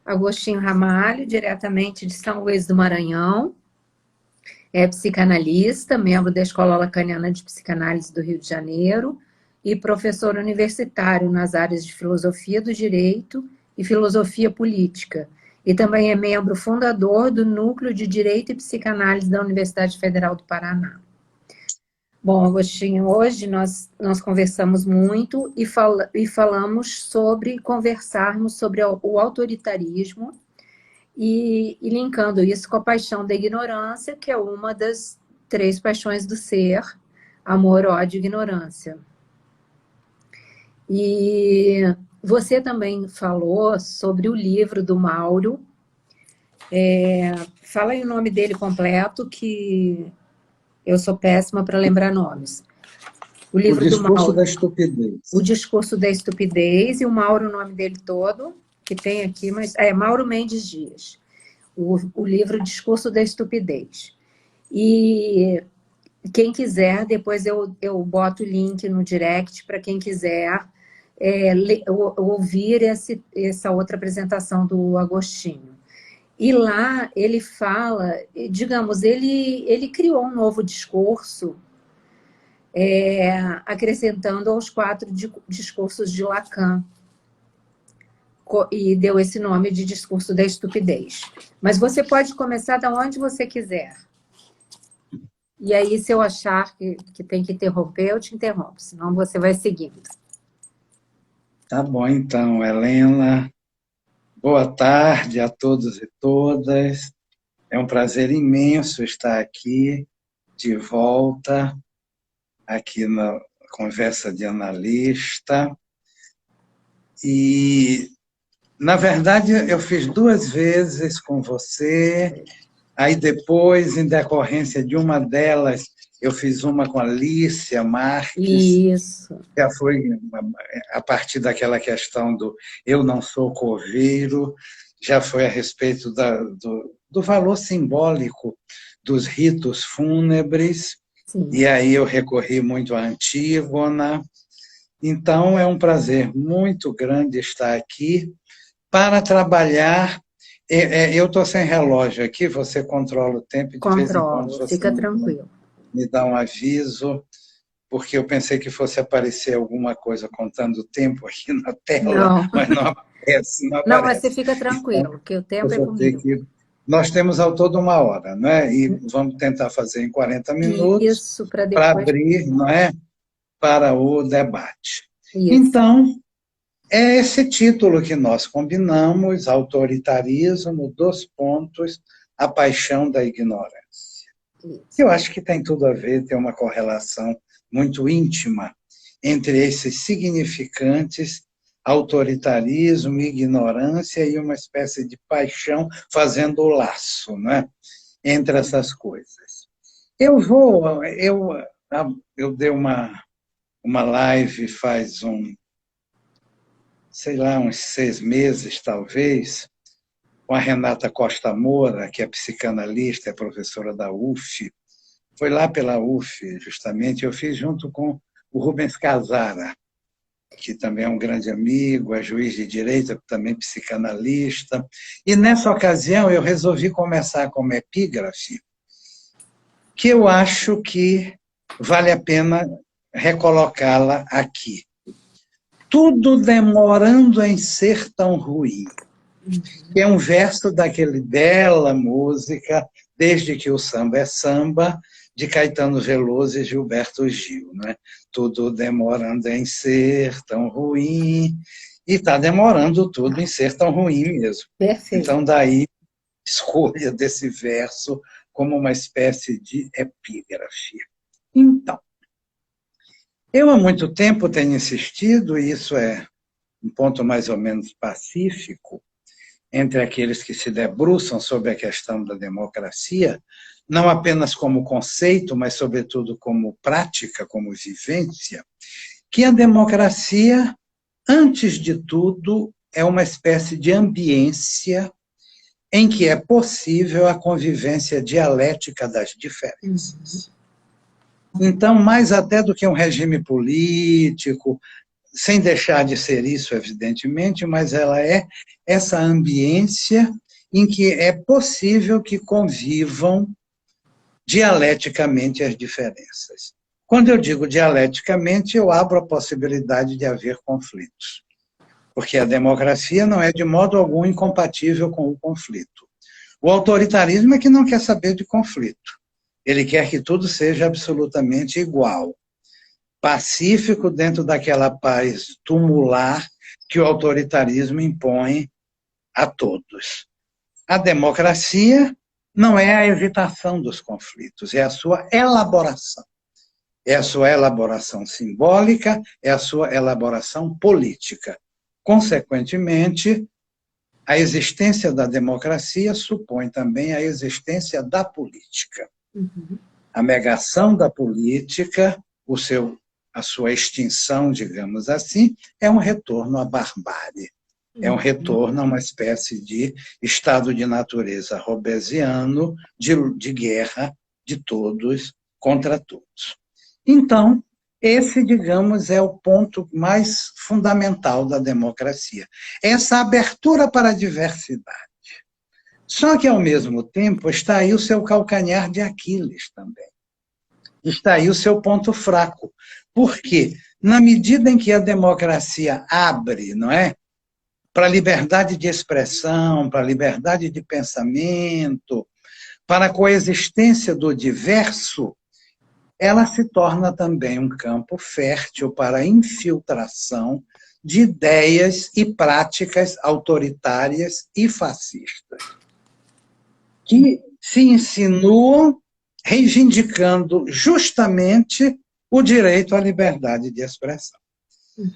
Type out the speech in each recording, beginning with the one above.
Agostinho Ramalho, diretamente de São Luís do Maranhão. É psicanalista, membro da Escola Lacaniana de Psicanálise do Rio de Janeiro e professor universitário nas áreas de filosofia do direito e filosofia política. E também é membro fundador do Núcleo de Direito e Psicanálise da Universidade Federal do Paraná. Bom, Agostinho, hoje nós conversamos muito e falamos sobre conversarmos sobre o autoritarismo e linkando isso com a paixão da ignorância, que é uma das 3 paixões do ser: amor, ódio e ignorância. E você também falou sobre o livro do Mauro. Fala aí o nome dele completo, que eu sou péssima para lembrar nomes. O livro do Mauro. O Discurso da Estupidez. O Discurso da Estupidez, e o Mauro, o nome dele todo, que tem aqui, mas é Mauro Mendes Dias. O livro Discurso da Estupidez. E quem quiser, depois eu boto o link no direct para quem quiser ouvir essa outra apresentação do Agostinho. E lá ele fala, digamos, ele criou um novo discurso, acrescentando aos 4 discursos de Lacan, e deu esse nome de Discurso da Estupidez. Mas você pode começar de onde você quiser. E aí, se eu achar que tem que interromper, eu te interrompo, senão você vai seguindo. Tá bom, então, Helena. Boa tarde a todos e todas. É um prazer imenso estar aqui, de volta, aqui na Conversa de Analista. E, na verdade, eu fiz 2 vezes com você, aí depois, em decorrência de uma delas, eu fiz uma com a Lícia Marques. Isso. Já foi a partir daquela questão do eu não sou coveiro, já foi a respeito do valor simbólico dos ritos fúnebres. Sim. E aí eu recorri muito à Antígona. Então, é um prazer muito grande estar aqui para trabalhar. Eu estou sem relógio aqui, você controla o tempo, de vez em quando você fica tranquilo. Me dá um aviso, porque eu pensei que fosse aparecer alguma coisa contando o tempo aqui na tela, não. Mas não aparece. Não, mas você fica tranquilo, porque o tempo é comigo. Nós temos ao todo 1 hora, não é? E vamos tentar fazer em 40 minutos. Isso, para depois abrir, não é? Para o debate. Isso. Então, é esse título que nós combinamos: autoritarismo, a paixão da ignorância. Isso. Eu acho que tem tudo a ver, tem uma correlação muito íntima entre esses significantes, autoritarismo, ignorância, e uma espécie de paixão fazendo o laço, né, entre essas coisas. Eu dei uma live faz sei lá, uns 6 meses, talvez, com a Renata Costa Moura, que é psicanalista, é professora da UF. Foi lá pela UF, justamente, eu fiz junto com o Rubens Casara, que também é um grande amigo, é juiz de direito, também psicanalista. E, nessa ocasião, eu resolvi começar com uma epígrafe que eu acho que vale a pena recolocá-la aqui. Tudo demorando em ser tão ruim. É um verso daquele bela música, Desde que o Samba é Samba, de Caetano Veloso e Gilberto Gil, né? Tudo demorando em ser tão ruim, e está demorando tudo em ser tão ruim mesmo. Perfeito. Então, daí, escolha desse verso como uma espécie de epígrafe. Então, eu há muito tempo tenho insistido, e isso é um ponto mais ou menos pacífico, entre aqueles que se debruçam sobre a questão da democracia, não apenas como conceito, mas, sobretudo, como prática, como vivência, que a democracia, antes de tudo, é uma espécie de ambiência em que é possível a convivência dialética das diferenças. Então, mais até do que um regime político, sem deixar de ser isso, evidentemente, mas ela é essa ambiência em que é possível que convivam dialeticamente as diferenças. Quando eu digo dialeticamente, eu abro a possibilidade de haver conflitos, porque a democracia não é de modo algum incompatível com o conflito. O autoritarismo é que não quer saber de conflito. Ele quer que tudo seja absolutamente igual, pacífico dentro daquela paz tumular que o autoritarismo impõe a todos. A democracia não é a evitação dos conflitos, é a sua elaboração. É a sua elaboração simbólica, é a sua elaboração política. Consequentemente, a existência da democracia supõe também a existência da política. Uhum. A negação da política, a sua extinção, digamos assim, é um retorno à barbárie. É um retorno a uma espécie de estado de natureza robesiano, de guerra de todos contra todos. Então, esse, digamos, é o ponto mais fundamental da democracia. Essa abertura para a diversidade. Só que, ao mesmo tempo, está aí o seu calcanhar de Aquiles também. Está aí o seu ponto fraco. Por quê? Na medida em que a democracia abre, não é? Para a liberdade de expressão, para a liberdade de pensamento, para a coexistência do diverso, ela se torna também um campo fértil para a infiltração de ideias e práticas autoritárias e fascistas, que se insinuam reivindicando justamente o direito à liberdade de expressão.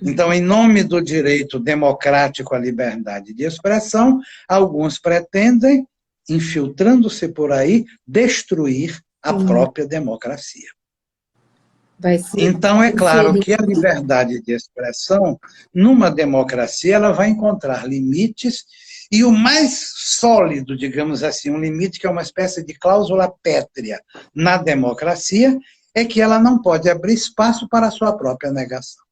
Então, em nome do direito democrático à liberdade de expressão, alguns pretendem, infiltrando-se por aí, destruir a própria democracia. Então, é claro que a liberdade de expressão, numa democracia, ela vai encontrar limites, e o mais sólido, digamos assim, um limite que é uma espécie de cláusula pétrea na democracia, é que ela não pode abrir espaço para a sua própria negação.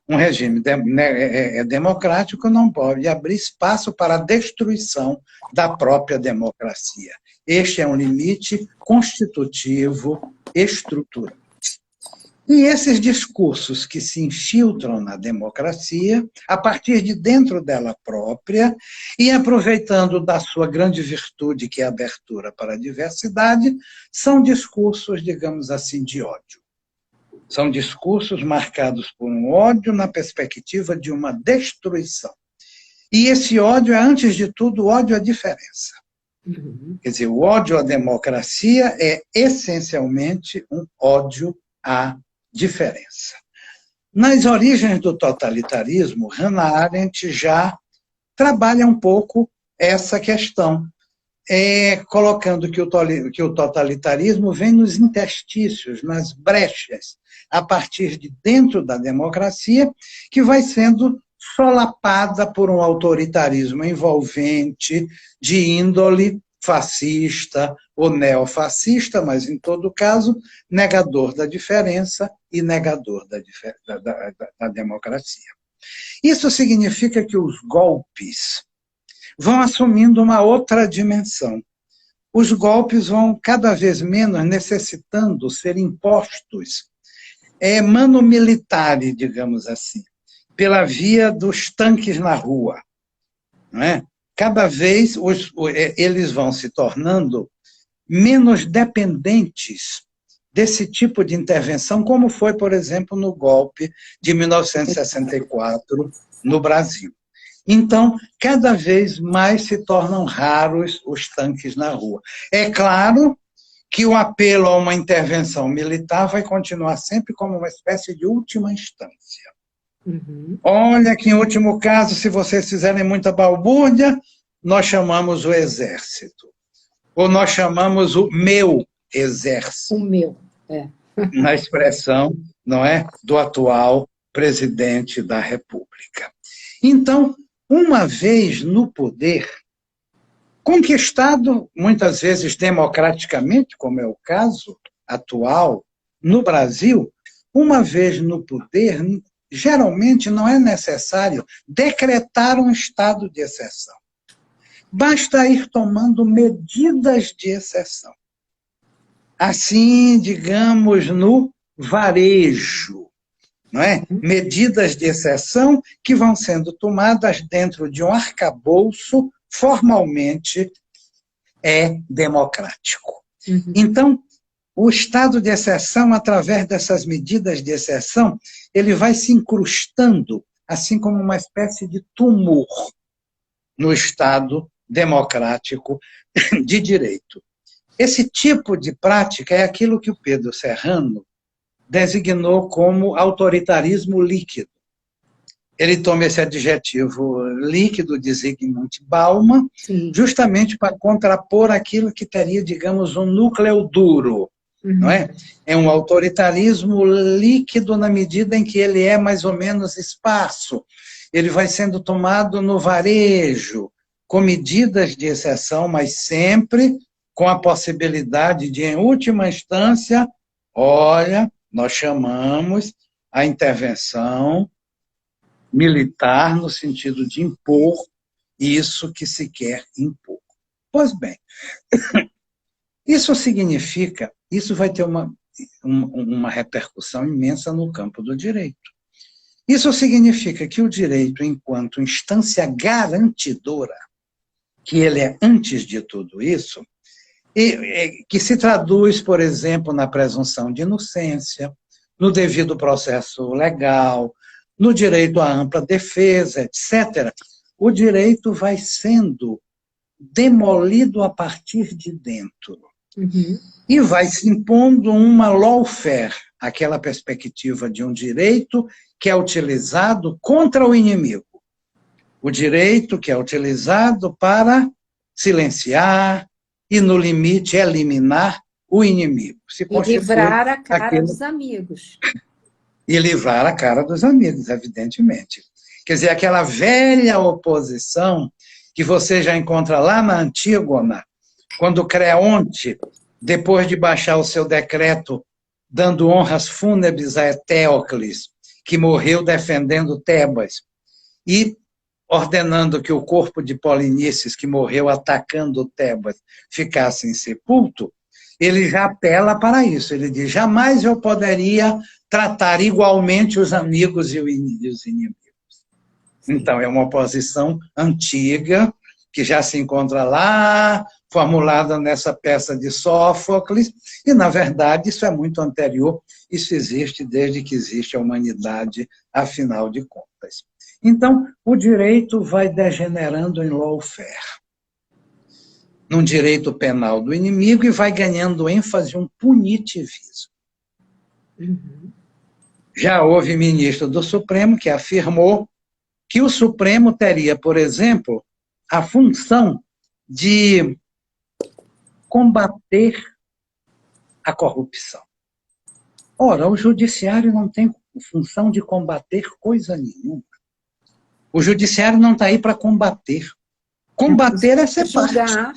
Um regime democrático não pode abrir espaço para a destruição da própria democracia. Este é um limite constitutivo, estrutural. E esses discursos que se infiltram na democracia, a partir de dentro dela própria, e aproveitando da sua grande virtude, que é a abertura para a diversidade, são discursos, digamos assim, de ódio. São discursos marcados por um ódio na perspectiva de uma destruição. E esse ódio é, antes de tudo, ódio à diferença. Quer dizer, o ódio à democracia é, essencialmente, um ódio à diferença. Nas origens do totalitarismo, Hannah Arendt já trabalha um pouco essa questão, colocando que o totalitarismo vem nos interstícios, nas brechas, a partir de dentro da democracia, que vai sendo solapada por um autoritarismo envolvente, de índole fascista ou neofascista, mas, em todo caso, negador da diferença e negador da democracia. Isso significa que os golpes vão assumindo uma outra dimensão. Os golpes vão cada vez menos necessitando ser impostos mano militare, digamos assim, pela via dos tanques na rua. Não é? Cada vez eles vão se tornando menos dependentes desse tipo de intervenção, como foi, por exemplo, no golpe de 1964 no Brasil. Então, cada vez mais se tornam raros os tanques na rua. É claro que o apelo a uma intervenção militar vai continuar sempre como uma espécie de última instância. Olha que, em último caso, se vocês fizerem muita balbúrdia, nós chamamos o exército. Ou nós chamamos o meu exército. O meu, Na expressão, não é, do atual presidente da República. Então, uma vez no poder, conquistado muitas vezes democraticamente, como é o caso atual no Brasil, uma vez no poder, geralmente não é necessário decretar um estado de exceção. Basta ir tomando medidas de exceção. Assim, digamos, no varejo, não é? Medidas de exceção que vão sendo tomadas dentro de um arcabouço formalmente democrático. Então, o estado de exceção, através dessas medidas de exceção, ele vai se incrustando, assim como uma espécie de tumor no Estado democrático de direito. Esse tipo de prática é aquilo que o Pedro Serrano designou como autoritarismo líquido. Ele toma esse adjetivo líquido de Zygmunt Bauman, justamente para contrapor aquilo que teria, digamos, um núcleo duro. Não é? É um autoritarismo líquido na medida em que ele é mais ou menos esparso. Ele vai sendo tomado no varejo, com medidas de exceção, mas sempre com a possibilidade de, em última instância, olha, nós chamamos a intervenção militar no sentido de impor isso que se quer impor. Pois bem, isso significa, isso vai ter uma repercussão imensa no campo do direito. Isso significa que o direito, enquanto instância garantidora, que ele é antes de tudo isso, e que se traduz, por exemplo, na presunção de inocência, no devido processo legal, no direito à ampla defesa, etc., o direito vai sendo demolido a partir de dentro. E vai se impondo uma lawfare, aquela perspectiva de um direito que é utilizado contra o inimigo. O direito que é utilizado para silenciar e, no limite, eliminar o inimigo. E livrar a cara dos amigos. E livrar a cara dos amigos, evidentemente. Quer dizer, aquela velha oposição que você já encontra lá na Antígona, quando Creonte, depois de baixar o seu decreto dando honras fúnebres a Etéocles, que morreu defendendo Tebas, e ordenando que o corpo de Polinices, que morreu atacando Tebas, ficasse insepulto, ele já apela para isso. Ele diz, jamais eu poderia tratar igualmente os amigos e os inimigos. Então, é uma oposição antiga, que já se encontra lá, formulada nessa peça de Sófocles, e, na verdade, isso é muito anterior, isso existe desde que existe a humanidade, afinal de contas. Então, o direito vai degenerando em lawfare, num direito penal do inimigo, e vai ganhando ênfase um punitivismo. Já houve ministro do Supremo que afirmou que o Supremo teria, por exemplo, a função de combater a corrupção. Ora, o judiciário não tem função de combater coisa nenhuma. O judiciário não está aí para combater. Combater é ser parte. Julgar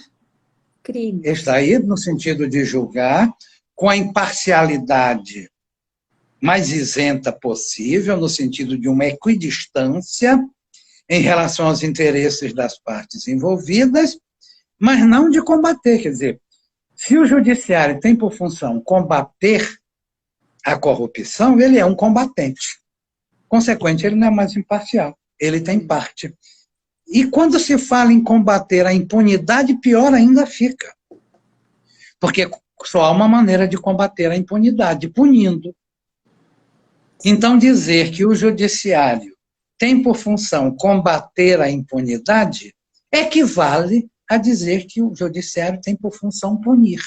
crimes. Está aí no sentido de julgar com a imparcialidade mais isenta possível, no sentido de uma equidistância em relação aos interesses das partes envolvidas, mas não de combater. Quer dizer, se o judiciário tem por função combater a corrupção, ele é um combatente. Consequente, ele não é mais imparcial. Ele tem parte. E quando se fala em combater a impunidade, pior ainda fica. Porque só há uma maneira de combater a impunidade, punindo. Então, dizer que o judiciário tem por função combater a impunidade equivale a dizer que o judiciário tem por função punir.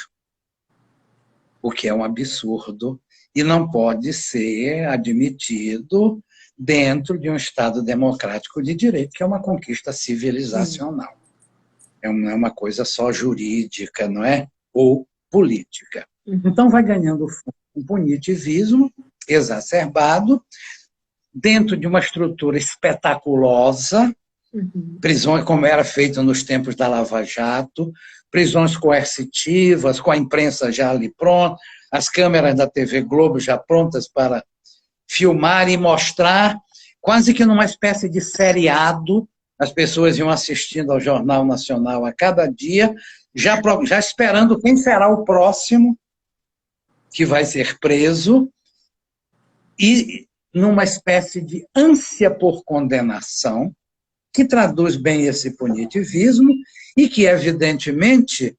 O que é um absurdo e não pode ser admitido dentro de um Estado democrático de direito, que é uma conquista civilizacional. Não é uma coisa só jurídica, não é? Ou política. Então, vai ganhando um punitivismo exacerbado, dentro de uma estrutura espetaculosa, prisões como era feito nos tempos da Lava Jato, prisões coercitivas, com a imprensa já ali pronta, as câmeras da TV Globo já prontas para filmar e mostrar, quase que numa espécie de seriado. As pessoas iam assistindo ao Jornal Nacional a cada dia, já esperando quem será o próximo que vai ser preso, e numa espécie de ânsia por condenação, que traduz bem esse punitivismo, e que, evidentemente,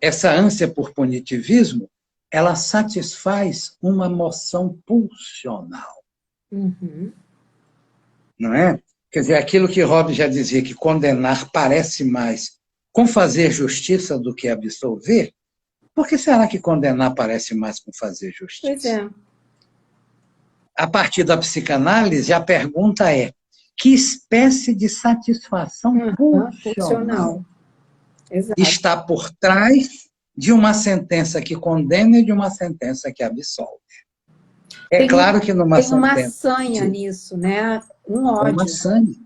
essa ânsia por punitivismo, ela satisfaz uma moção pulsional. Uhum. Não é? Quer dizer, aquilo que Hobbes já dizia, que condenar parece mais com fazer justiça do que absolver, por que será que condenar parece mais com fazer justiça? Pois é. A partir da psicanálise, a pergunta é: que espécie de satisfação pulsional está por trás de uma sentença que condena e de uma sentença que absolve? Claro que numa sentença... Tem uma sentença... sanha nisso, né? Um ódio. Uma sanha,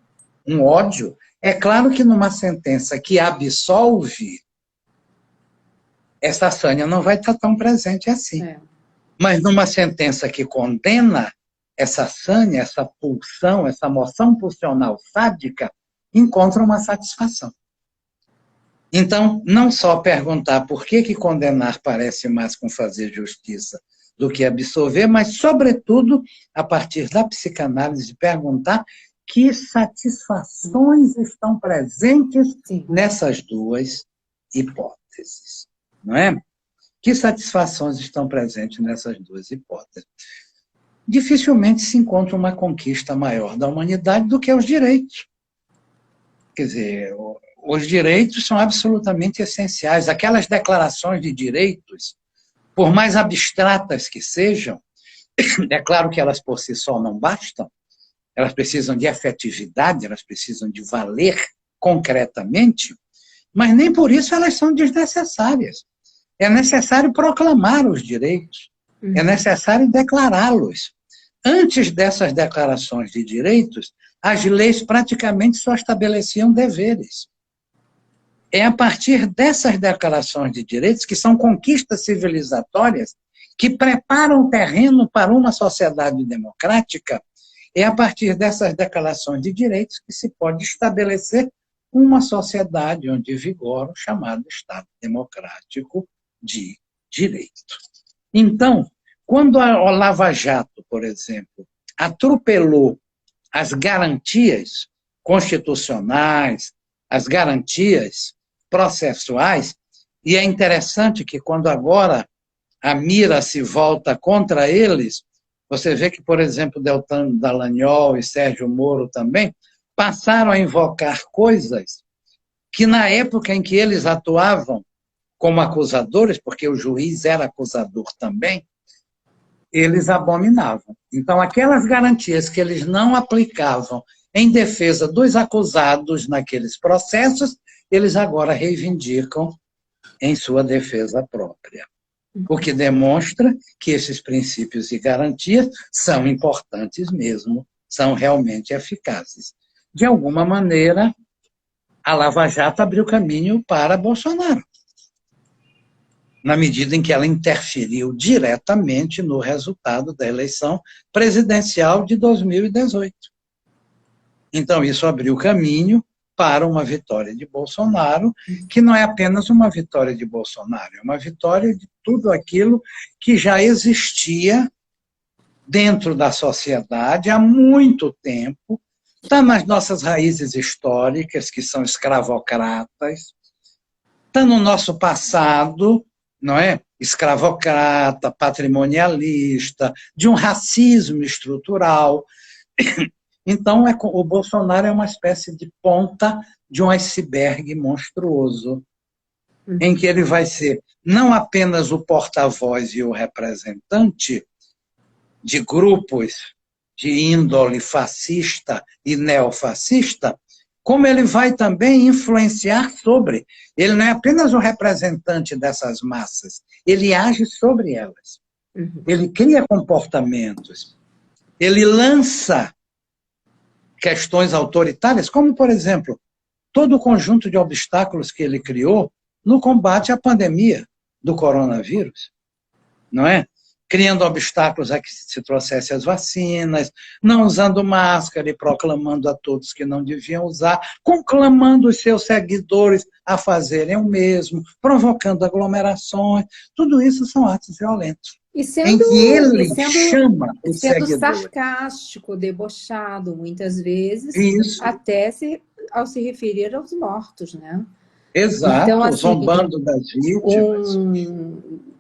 um ódio. É claro que numa sentença que absolve, essa sanha não vai estar tão presente assim. Mas numa sentença que condena, essa sanha, essa pulsão, essa moção pulsional sádica, encontra uma satisfação. Então, não só perguntar por que condenar parece mais com fazer justiça do que absolver, mas, sobretudo, a partir da psicanálise, perguntar que satisfações estão presentes nessas duas hipóteses. Não é? Que satisfações estão presentes nessas duas hipóteses? Dificilmente se encontra uma conquista maior da humanidade do que os direitos. Quer dizer, os direitos são absolutamente essenciais. Aquelas declarações de direitos, por mais abstratas que sejam, é claro que elas por si só não bastam, elas precisam de efetividade, elas precisam de valer concretamente, mas nem por isso elas são desnecessárias. É necessário proclamar os direitos, é necessário declará-los. Antes dessas declarações de direitos, as leis praticamente só estabeleciam deveres. É a partir dessas declarações de direitos, que são conquistas civilizatórias, que preparam o terreno para uma sociedade democrática, é a partir dessas declarações de direitos que se pode estabelecer uma sociedade onde vigora o chamado Estado Democrático de Direito. Então, quando a Lava Jato, por exemplo, atropelou as garantias constitucionais, as garantias processuais, e é interessante que quando agora a mira se volta contra eles, você vê que, por exemplo, Deltan Dallagnol e Sérgio Moro também passaram a invocar coisas que, na época em que eles atuavam como acusadores, porque o juiz era acusador também, eles abominavam. Então, aquelas garantias que eles não aplicavam em defesa dos acusados naqueles processos, eles agora reivindicam em sua defesa própria. O que demonstra que esses princípios e garantias são importantes mesmo, são realmente eficazes. De alguma maneira, a Lava Jato abriu caminho para Bolsonaro, na medida em que ela interferiu diretamente no resultado da eleição presidencial de 2018. Então, isso abriu caminho para uma vitória de Bolsonaro, que não é apenas uma vitória de Bolsonaro, é uma vitória de tudo aquilo que já existia dentro da sociedade há muito tempo, está nas nossas raízes históricas, que são escravocratas, está no nosso passado, não é? Escravocrata, patrimonialista, de um racismo estrutural. Então, o Bolsonaro é uma espécie de ponta de um iceberg monstruoso, em que ele vai ser não apenas o porta-voz e o representante de grupos de índole fascista e neofascista, como ele vai também influenciar sobre. Ele não é apenas o representante dessas massas, ele age sobre elas. Ele cria comportamentos, ele lança questões autoritárias, como, por exemplo, todo o conjunto de obstáculos que ele criou no combate à pandemia do coronavírus. não é? Criando obstáculos a que se trouxesse as vacinas, não usando máscara e proclamando a todos que não deviam usar, conclamando os seus seguidores a fazerem o mesmo, provocando aglomerações. Tudo isso são atos violentos, E em sendo, que e ele sendo, chama os sendo seguidores. sarcástico, debochado, muitas vezes, Isso, até ao se referir aos mortos, né? Então, exato, assim, zombando das vítimas.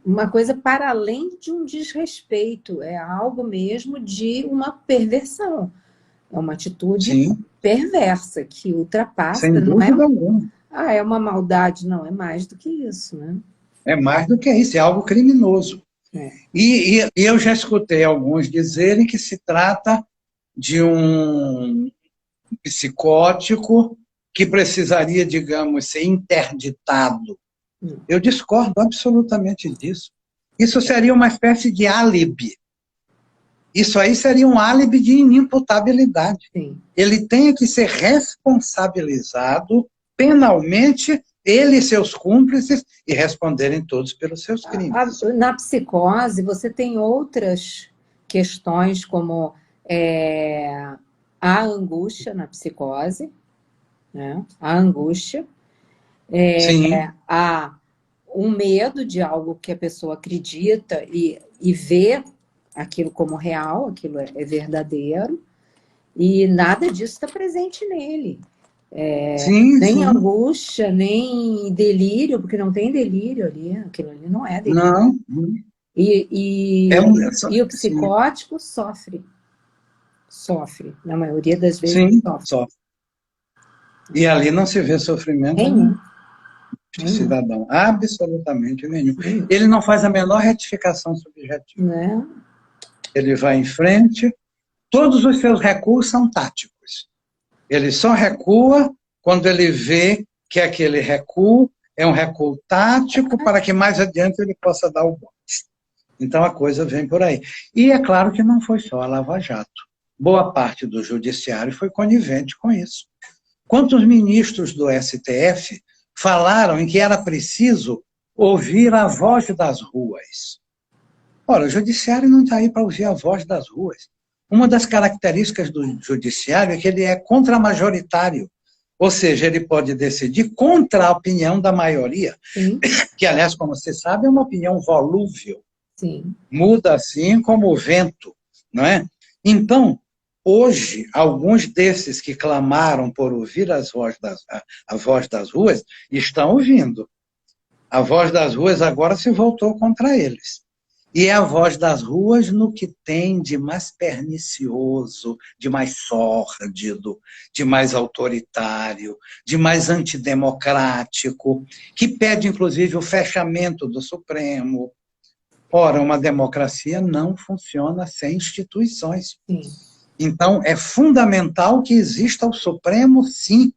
uma coisa para além de um desrespeito, é algo mesmo de uma perversão. É uma atitude Sim, perversa, que ultrapassa, sem não é, dúvida alguma. é uma maldade, não, é mais do que isso, né? É mais do que isso, é algo criminoso. É. E eu já escutei alguns dizerem que se trata de um psicótico que precisaria, digamos, ser interditado. Eu discordo absolutamente disso. Isso seria uma espécie de álibi. Isso aí seria um álibi de inimputabilidade. Sim. Ele tem que ser responsabilizado penalmente, ele e seus cúmplices, e responderem todos pelos seus crimes. Na psicose, você tem outras questões, como a angústia na psicose, né? A angústia, Sim, há um medo de algo que a pessoa acredita e vê aquilo como real, aquilo é verdadeiro, e nada disso está presente nele. sim, Nem sim. angústia, nem delírio, porque não tem delírio ali, aquilo ali não é delírio. Não, E, é e, um, e o sim, psicótico sofre, na maioria das vezes sim, sofre. só. E ali não se vê sofrimento Nenhum, de nenhum, cidadão, absolutamente nenhum. nenhum, Ele não faz a menor retificação subjetiva. né? Ele vai em frente, todos os seus recuos são táticos. Ele só recua quando ele vê que aquele recuo é um recuo tático para que mais adiante ele possa dar o golpe. Então a coisa vem por aí. E é claro que não foi só a Lava Jato. Boa parte do judiciário foi conivente com isso. Quantos ministros do STF falaram em que era preciso ouvir a voz das ruas? Ora, o judiciário não está aí para ouvir a voz das ruas. Uma das características do judiciário é que ele é contramajoritário, ou seja, ele pode decidir contra a opinião da maioria, Sim, que, aliás, como você sabe, é uma opinião volúvel, sim. muda assim como o vento, não é? Então, hoje, alguns desses que clamaram por ouvir a voz das ruas estão ouvindo. A voz das ruas agora se voltou contra eles. E é a voz das ruas no que tem de mais pernicioso, de mais sórdido, de mais autoritário, de mais antidemocrático, que pede, inclusive, o fechamento do Supremo. Ora, uma democracia não funciona sem instituições. Sim. Então, é fundamental que exista o Supremo, sim,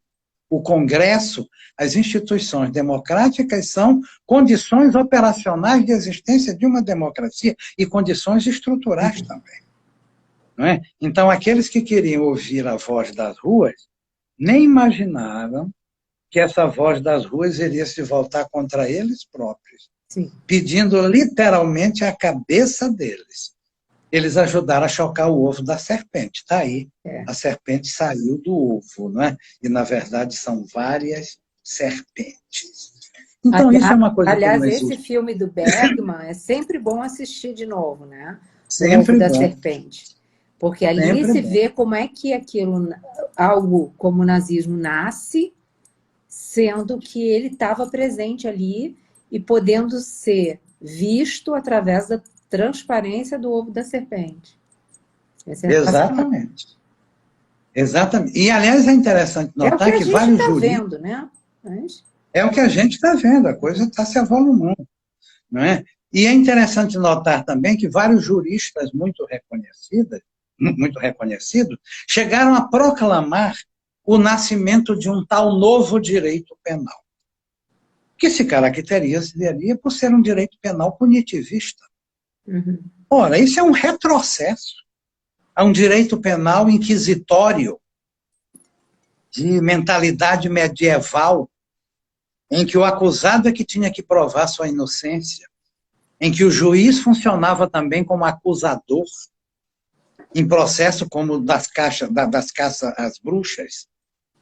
o Congresso, as instituições democráticas são condições operacionais de existência de uma democracia e condições estruturais também. Não é? Então, aqueles que queriam ouvir a voz das ruas nem imaginaram que essa voz das ruas iria se voltar contra eles próprios, Sim. pedindo literalmente a cabeça deles. Eles ajudaram a chocar o ovo da serpente. Está aí. A serpente saiu do ovo, não é? E, na verdade, são várias serpentes. Então, isso é uma coisa que não Aliás, esse existe. filme do Bergman é sempre bom assistir de novo, né? O Ovo Sempre da bom. Serpente. Porque ali Sempre se bom. vê como é que aquilo, algo como o nazismo nasce, sendo que ele estava presente ali e podendo ser visto através da transparência do ovo da serpente. É sensacional. Exatamente. Exatamente. E, aliás, é interessante É o que notar a que gente vários está juristas... vendo, né? Mas, É o que a gente está vendo, a coisa está se avolumando, não é? E é interessante notar também que vários juristas muito reconhecidos, chegaram a proclamar o nascimento de um tal novo direito penal, que se caracterizaria por ser um direito penal punitivista. uhum. Ora, isso é um retrocesso a um direito penal inquisitório, de mentalidade medieval, em que o acusado é que tinha que provar sua inocência. em que o juiz funcionava também como acusador, em processo como das caças às bruxas,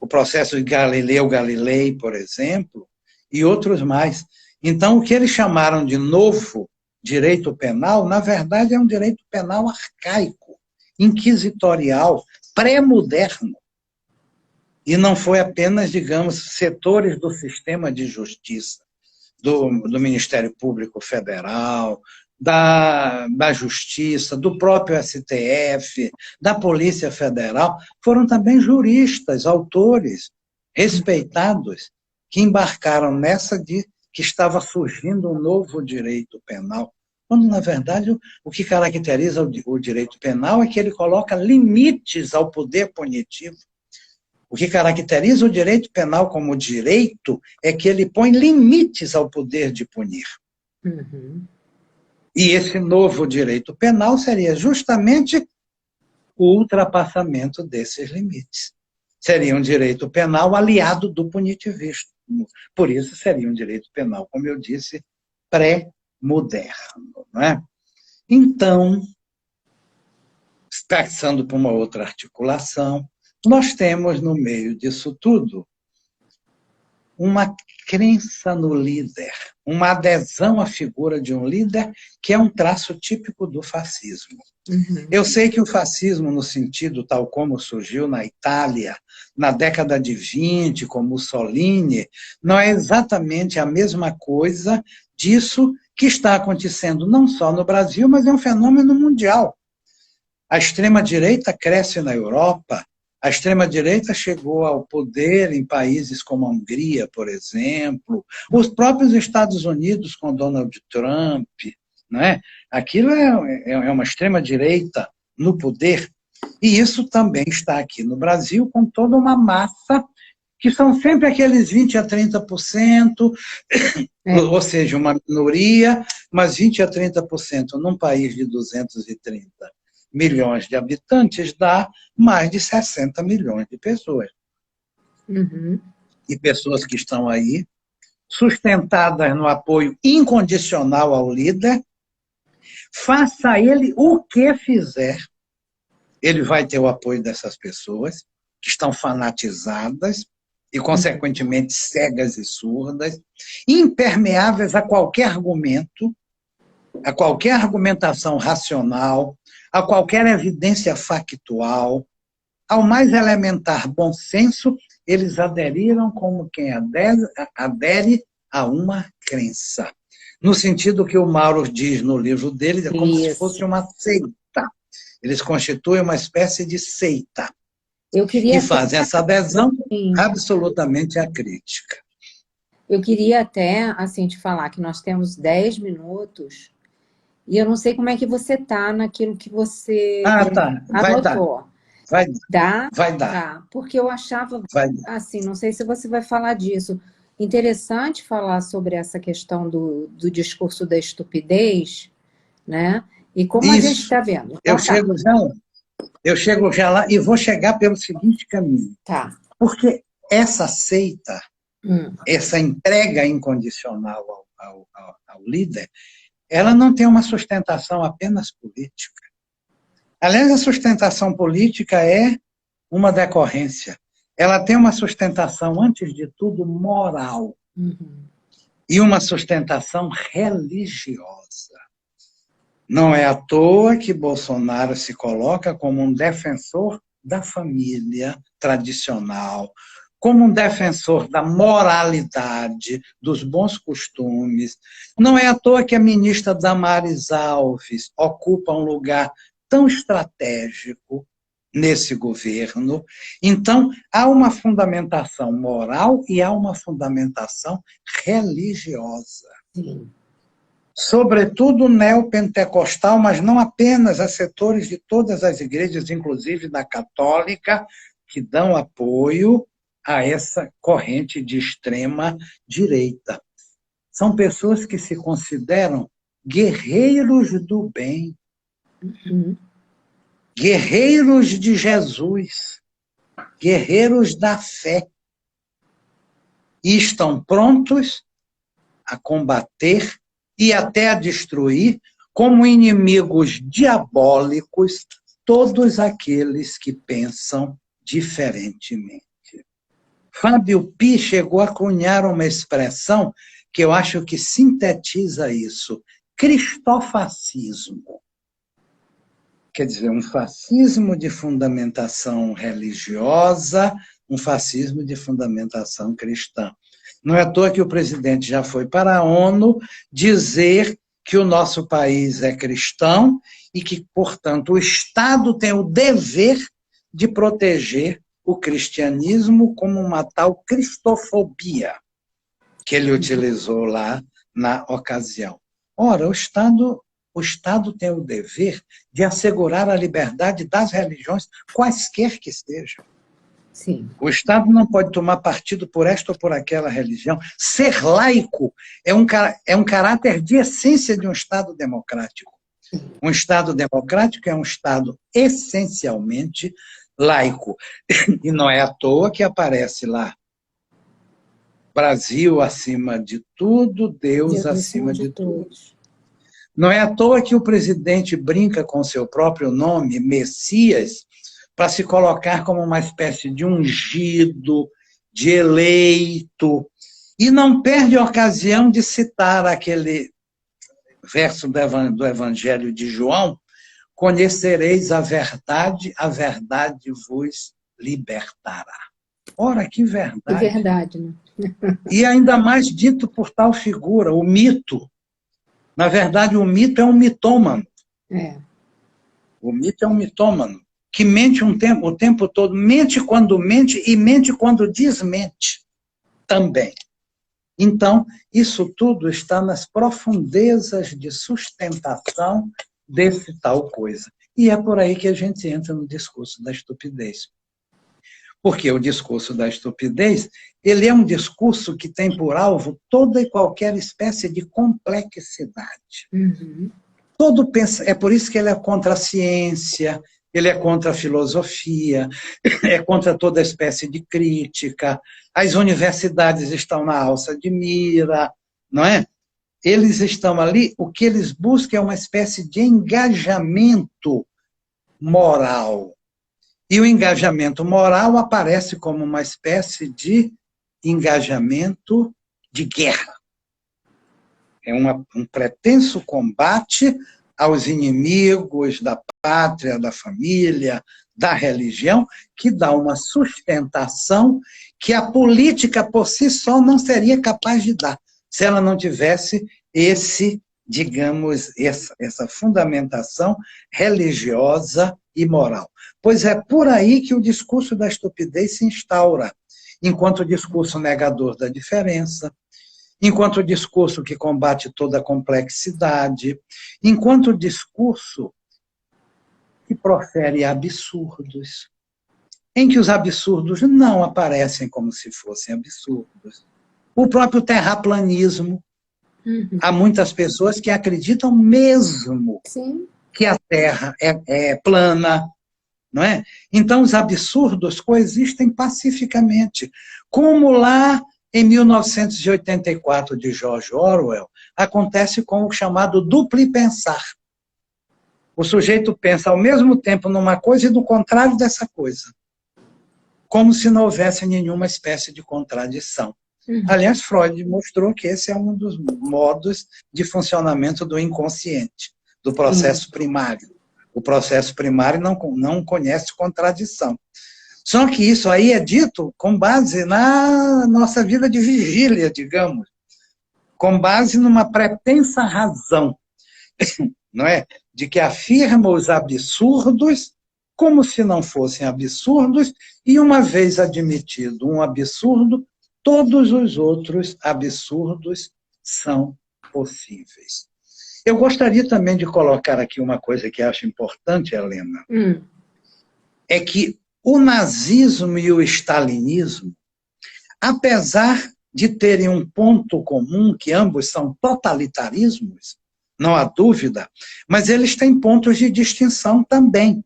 o processo de Galileu Galilei, por exemplo, e outros mais. Então, o que eles chamaram de novo direito penal, na verdade, é um direito penal arcaico, inquisitorial, pré-moderno. E não foi apenas, digamos, setores do sistema de justiça, do Ministério Público Federal, da Justiça, do próprio STF, da Polícia Federal, foram também juristas, autores, respeitados, que embarcaram nessa de que estava surgindo um novo direito penal, quando, na verdade, o que caracteriza o direito penal é que ele coloca limites ao poder punitivo. O que caracteriza o direito penal como direito é que ele põe limites ao poder de punir. Uhum. E esse novo direito penal seria justamente o ultrapassamento desses limites. Seria um direito penal aliado do punitivismo. Por isso, seria um direito penal, como eu disse, pré-moderno. Não é? Então, passando por uma outra articulação, nós temos, no meio disso tudo, uma crença no líder, uma adesão à figura de um líder, que é um traço típico do fascismo. Uhum. Eu sei que o fascismo, no sentido tal como surgiu na Itália, na década de 20, com Mussolini, não é exatamente a mesma coisa disso que está acontecendo não só no Brasil, mas é um fenômeno mundial. A extrema-direita cresce na Europa, a extrema-direita chegou ao poder em países como a Hungria, por exemplo, os próprios Estados Unidos com Donald Trump, não é? Aquilo é uma extrema-direita no poder, e isso também está aqui no Brasil com toda uma massa, que são sempre aqueles 20% a 30%, ou seja, uma minoria, mas 20% a 30% num país de 230 milhões de habitantes dá mais de 60 milhões de pessoas. Uhum. E pessoas que estão aí, sustentadas no apoio incondicional ao líder, faça ele o que fizer, ele vai ter o apoio dessas pessoas, que estão fanatizadas e, consequentemente, cegas e surdas, impermeáveis a qualquer argumento, a qualquer argumentação racional, a qualquer evidência factual, ao mais elementar bom senso, eles aderiram como quem adere a uma crença. No sentido que o Mauro diz no livro dele, é como se fosse uma seita. Eles constituem uma espécie de seita. E fazem essa adesão absolutamente acrítica. Eu queria até, assim, te falar que nós temos 10 minutos e eu não sei como é que você está naquilo que você anotou. Vai dar. Tá. Porque eu achava, assim, não sei se você vai falar disso, interessante falar sobre essa questão do discurso da estupidez, né? E como a gente está vendo. Então, eu chego já lá e vou chegar pelo seguinte caminho. Tá. Porque essa seita, essa entrega incondicional ao líder, ela não tem uma sustentação apenas política. Aliás, a sustentação política é uma decorrência. Ela tem uma sustentação, antes de tudo, moral. E uma sustentação religiosa. Não é à toa que Bolsonaro se coloca como um defensor da família tradicional, como um defensor da moralidade, dos bons costumes. Não é à toa que a ministra Damares Alves ocupa um lugar tão estratégico nesse governo. Então, há uma fundamentação moral e há uma fundamentação religiosa. Sim. Sobretudo neopentecostal, mas não apenas, há setores de todas as igrejas, inclusive da católica, que dão apoio a essa corrente de extrema direita. São pessoas que se consideram guerreiros do bem, guerreiros de Jesus, guerreiros da fé, e estão prontos a combater e até a destruir como inimigos diabólicos todos aqueles que pensam diferentemente. Fábio Pi chegou a cunhar uma expressão que eu acho que sintetiza isso: cristofascismo. Quer dizer, um fascismo de fundamentação religiosa, um fascismo de fundamentação cristã. Não é à toa que o presidente já foi para a ONU dizer que o nosso país é cristão e que, portanto, o Estado tem o dever de proteger o cristianismo como uma tal cristofobia que ele utilizou lá na ocasião. Ora, o Estado tem o dever de assegurar a liberdade das religiões, quaisquer que sejam. Sim. O Estado não pode tomar partido por esta ou por aquela religião. Ser laico é um caráter de essência de um Estado democrático. Um Estado democrático é um Estado essencialmente laico. E não é à toa que aparece lá: Brasil acima de tudo, Deus acima de tudo. Não é à toa que o presidente brinca com seu próprio nome, Messias, para se colocar como uma espécie de ungido, de eleito, e não perde a ocasião de citar aquele verso do Evangelho de João: conhecereis a verdade vos libertará. Ora, que verdade! Que verdade, né? E ainda mais dito por tal figura, o mito. Na verdade, o mito é um mitômano. O mito é um mitômano que mente o tempo todo, mente quando mente e mente quando desmente também. Então, isso tudo está nas profundezas de sustentação desse tal coisa. E é por aí que a gente entra no discurso da estupidez. Porque o discurso da estupidez, ele é um discurso que tem por alvo toda e qualquer espécie de complexidade. Uhum. É por isso que ele é contra a ciência, ele é contra a filosofia, é contra toda espécie de crítica. As universidades estão na alça de mira, não é? Eles estão ali, o que eles buscam é uma espécie de engajamento moral. E o engajamento moral aparece como uma espécie de engajamento de guerra. É um pretenso combate aos inimigos da pátria, da família, da religião, que dá uma sustentação que a política por si só não seria capaz de dar, se ela não tivesse essa fundamentação religiosa e moral. Pois é por aí que o discurso da estupidez se instaura, enquanto discurso negador da diferença, enquanto discurso que combate toda a complexidade, enquanto discurso que profere absurdos, em que os absurdos não aparecem como se fossem absurdos. O próprio terraplanismo. Uhum. Há muitas pessoas que acreditam mesmo Sim. que a Terra é plana, não é? Então, os absurdos coexistem pacificamente. Como lá em 1984, de George Orwell, acontece com o chamado duplo pensar. O sujeito pensa ao mesmo tempo numa coisa e no contrário dessa coisa. Como se não houvesse nenhuma espécie de contradição. Uhum. Aliás, Freud mostrou que esse é um dos modos de funcionamento do inconsciente, do processo primário. O processo primário não conhece contradição. Só que isso aí é dito com base na nossa vida de vigília, digamos, com base numa pretensa razão, não é? De que afirma os absurdos como se não fossem absurdos, e uma vez admitido um absurdo, todos os outros absurdos são possíveis. Eu gostaria também de colocar aqui uma coisa que acho importante, Helena, é que o nazismo e o stalinismo, apesar de terem um ponto comum, que ambos são totalitarismos, não há dúvida, mas eles têm pontos de distinção também,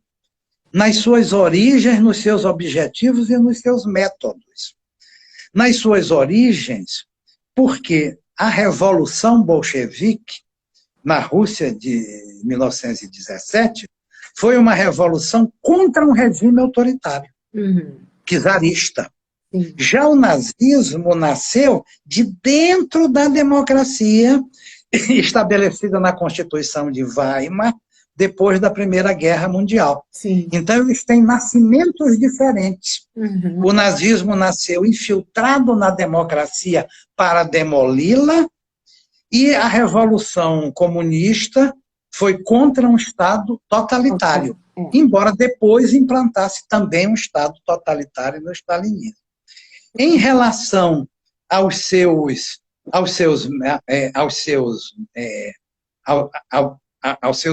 nas suas origens, nos seus objetivos e nos seus métodos. Nas suas origens, porque a Revolução Bolchevique, na Rússia de 1917, foi uma revolução contra um regime autoritário, czarista. Sim. Já o nazismo nasceu de dentro da democracia estabelecida na Constituição de Weimar, depois da Primeira Guerra Mundial. Sim. Então, eles têm nascimentos diferentes. O nazismo nasceu infiltrado na democracia para demoli-la, e a Revolução Comunista foi contra um Estado totalitário, embora depois implantasse também um Estado totalitário no stalinismo. Em relação aos seus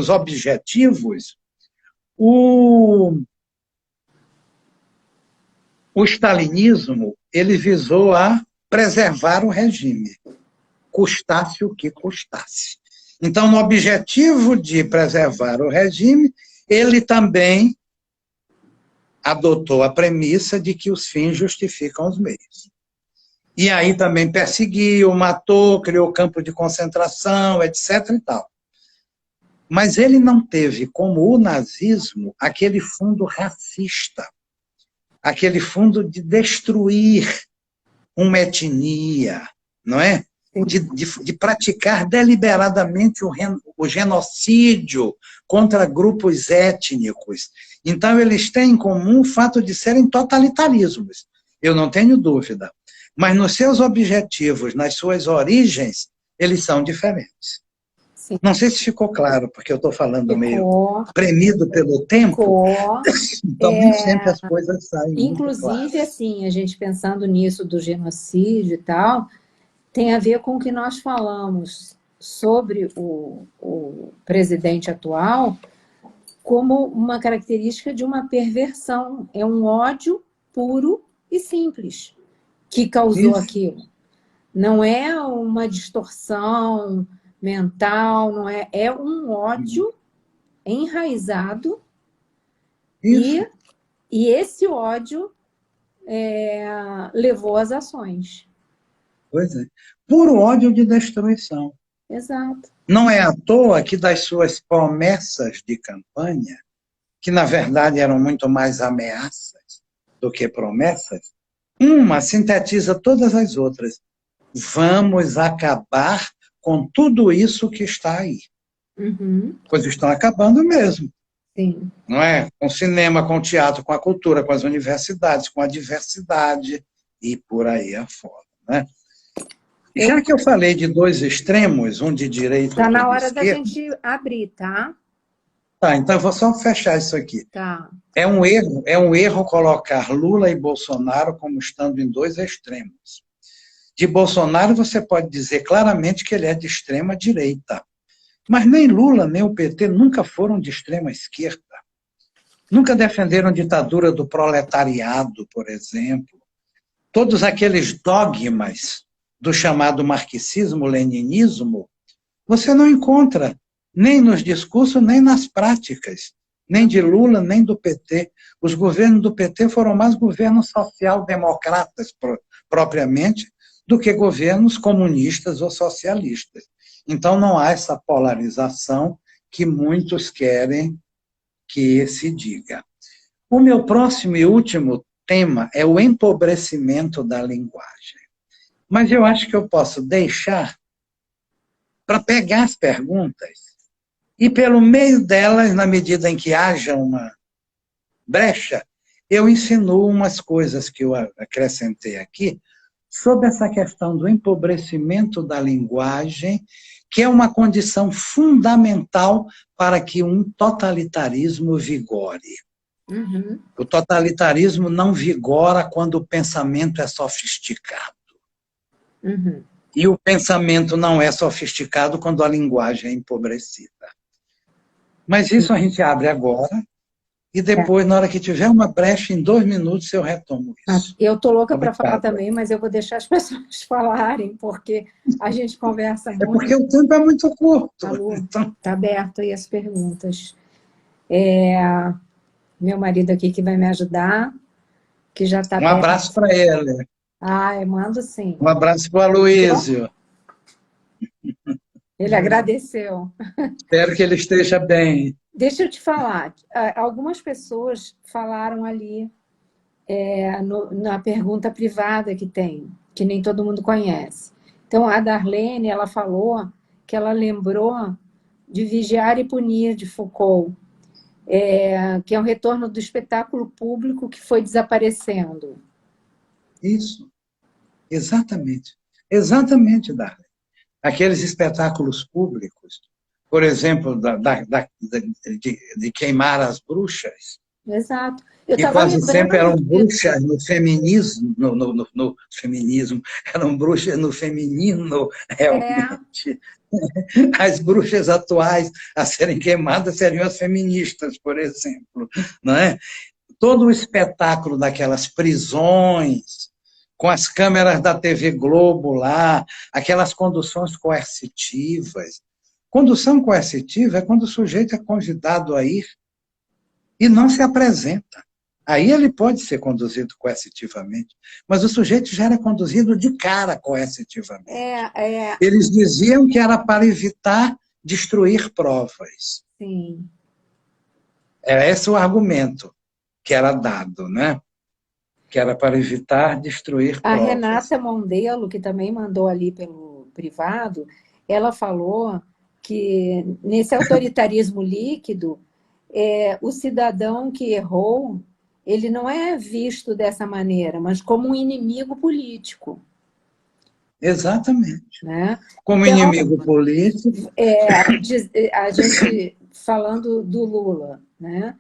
objetivos, o stalinismo ele visou a preservar o regime, custasse o que custasse. Então, no objetivo de preservar o regime, ele também adotou a premissa de que os fins justificam os meios. E aí também perseguiu, matou, criou campo de concentração, etc. e tal. Mas ele não teve, como o nazismo, aquele fundo racista, aquele fundo de destruir uma etnia, não é? De praticar deliberadamente o genocídio contra grupos étnicos. Então, eles têm em comum o fato de serem totalitarismos, eu não tenho dúvida. Mas nos seus objetivos, nas suas origens, eles são diferentes. Sim. Não sei se ficou claro, porque eu estou falando Ficou. Meio premido pelo tempo. Então, nem sempre as coisas saem. Inclusive, assim, a gente pensando nisso do genocídio e tal, tem a ver com o que nós falamos sobre o presidente atual como uma característica de uma perversão. É um ódio puro e simples que causou aquilo. Não é uma distorção mental, não é, é um ódio enraizado e esse ódio levou às ações. Pois é. Puro ódio de destruição. Exato. Não é à toa que das suas promessas de campanha, que na verdade eram muito mais ameaças do que promessas, uma sintetiza todas as outras. Vamos acabar com tudo isso que está aí. Pois estão acabando mesmo. Sim. Não é? Com o cinema, com o teatro, com a cultura, com as universidades, com a diversidade e por aí afora. Né? Já que eu falei de dois extremos, um de direita e outro de esquerda... Está na hora da gente abrir, tá? Tá, então eu vou só fechar isso aqui. Tá. É um erro colocar Lula e Bolsonaro como estando em dois extremos. De Bolsonaro, você pode dizer claramente que ele é de extrema direita. Mas nem Lula, nem o PT nunca foram de extrema esquerda. Nunca defenderam a ditadura do proletariado, por exemplo. Todos aqueles dogmas do chamado marxismo-leninismo, você não encontra nem nos discursos, nem nas práticas, nem de Lula, nem do PT. Os governos do PT foram mais governos social-democratas, propriamente, do que governos comunistas ou socialistas. Então, não há essa polarização que muitos querem que se diga. O meu próximo e último tema é o empobrecimento da linguagem. Mas eu acho que eu posso deixar para pegar as perguntas e, pelo meio delas, na medida em que haja uma brecha, eu insinuo umas coisas que eu acrescentei aqui sobre essa questão do empobrecimento da linguagem, que é uma condição fundamental para que um totalitarismo vigore. O totalitarismo não vigora quando o pensamento é sofisticado. E o pensamento não é sofisticado quando a linguagem é empobrecida. Mas isso a gente abre agora, e depois, na hora que tiver uma brecha, em 2 minutos, eu retomo isso. Eu estou louca para falar também, mas eu vou deixar as pessoas falarem, porque a gente conversa muito. É porque o tempo é muito curto. Está aberto aí as perguntas. Meu marido aqui que vai me ajudar, que já está... Um abraço para ele. Mando sim. Um abraço para o Aloísio. Ele agradeceu. Espero que ele esteja bem. Deixa eu te falar, algumas pessoas falaram ali na pergunta privada que tem, que nem todo mundo conhece. Então, a Darlene, ela falou que ela lembrou de Vigiar e Punir, de Foucault, que é um retorno do espetáculo público que foi desaparecendo. Isso, exatamente. Exatamente, Darlene. Aqueles espetáculos públicos, por exemplo, de queimar as bruxas, Exato. que quase sempre eram bruxas no feminismo, no feminismo, eram bruxas no feminino, realmente. As bruxas atuais a serem queimadas seriam as feministas, por exemplo, não é? Todo o espetáculo daquelas prisões, com as câmeras da TV Globo lá, aquelas conduções coercitivas. Condução coercitiva é quando o sujeito é convidado a ir e não se apresenta. Aí ele pode ser conduzido coercitivamente, mas o sujeito já era conduzido de cara coercitivamente. Eles diziam que era para evitar destruir provas. Sim. Era esse o argumento que era dado, né? Que era para evitar destruir provas. A Renata Mondelo, que também mandou ali pelo privado, ela falou que nesse autoritarismo líquido, o cidadão que errou, ele não é visto dessa maneira, mas como um inimigo político. Exatamente. Né? Como então, inimigo político. A gente falando do Lula, né?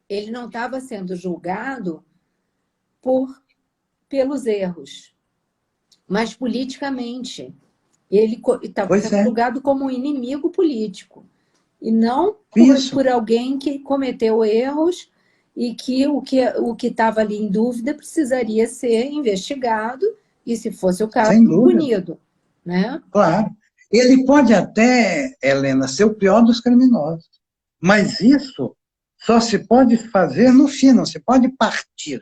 Ele não estava sendo julgado pelos erros, mas politicamente. Ele estava sendo julgado como um inimigo político, e não por alguém que cometeu erros e que o que estava ali em dúvida precisaria ser investigado e, se fosse o caso, punido. Né? Claro. Ele pode até, Helena, ser o pior dos criminosos, mas isso só se pode fazer no fim, não se pode partir.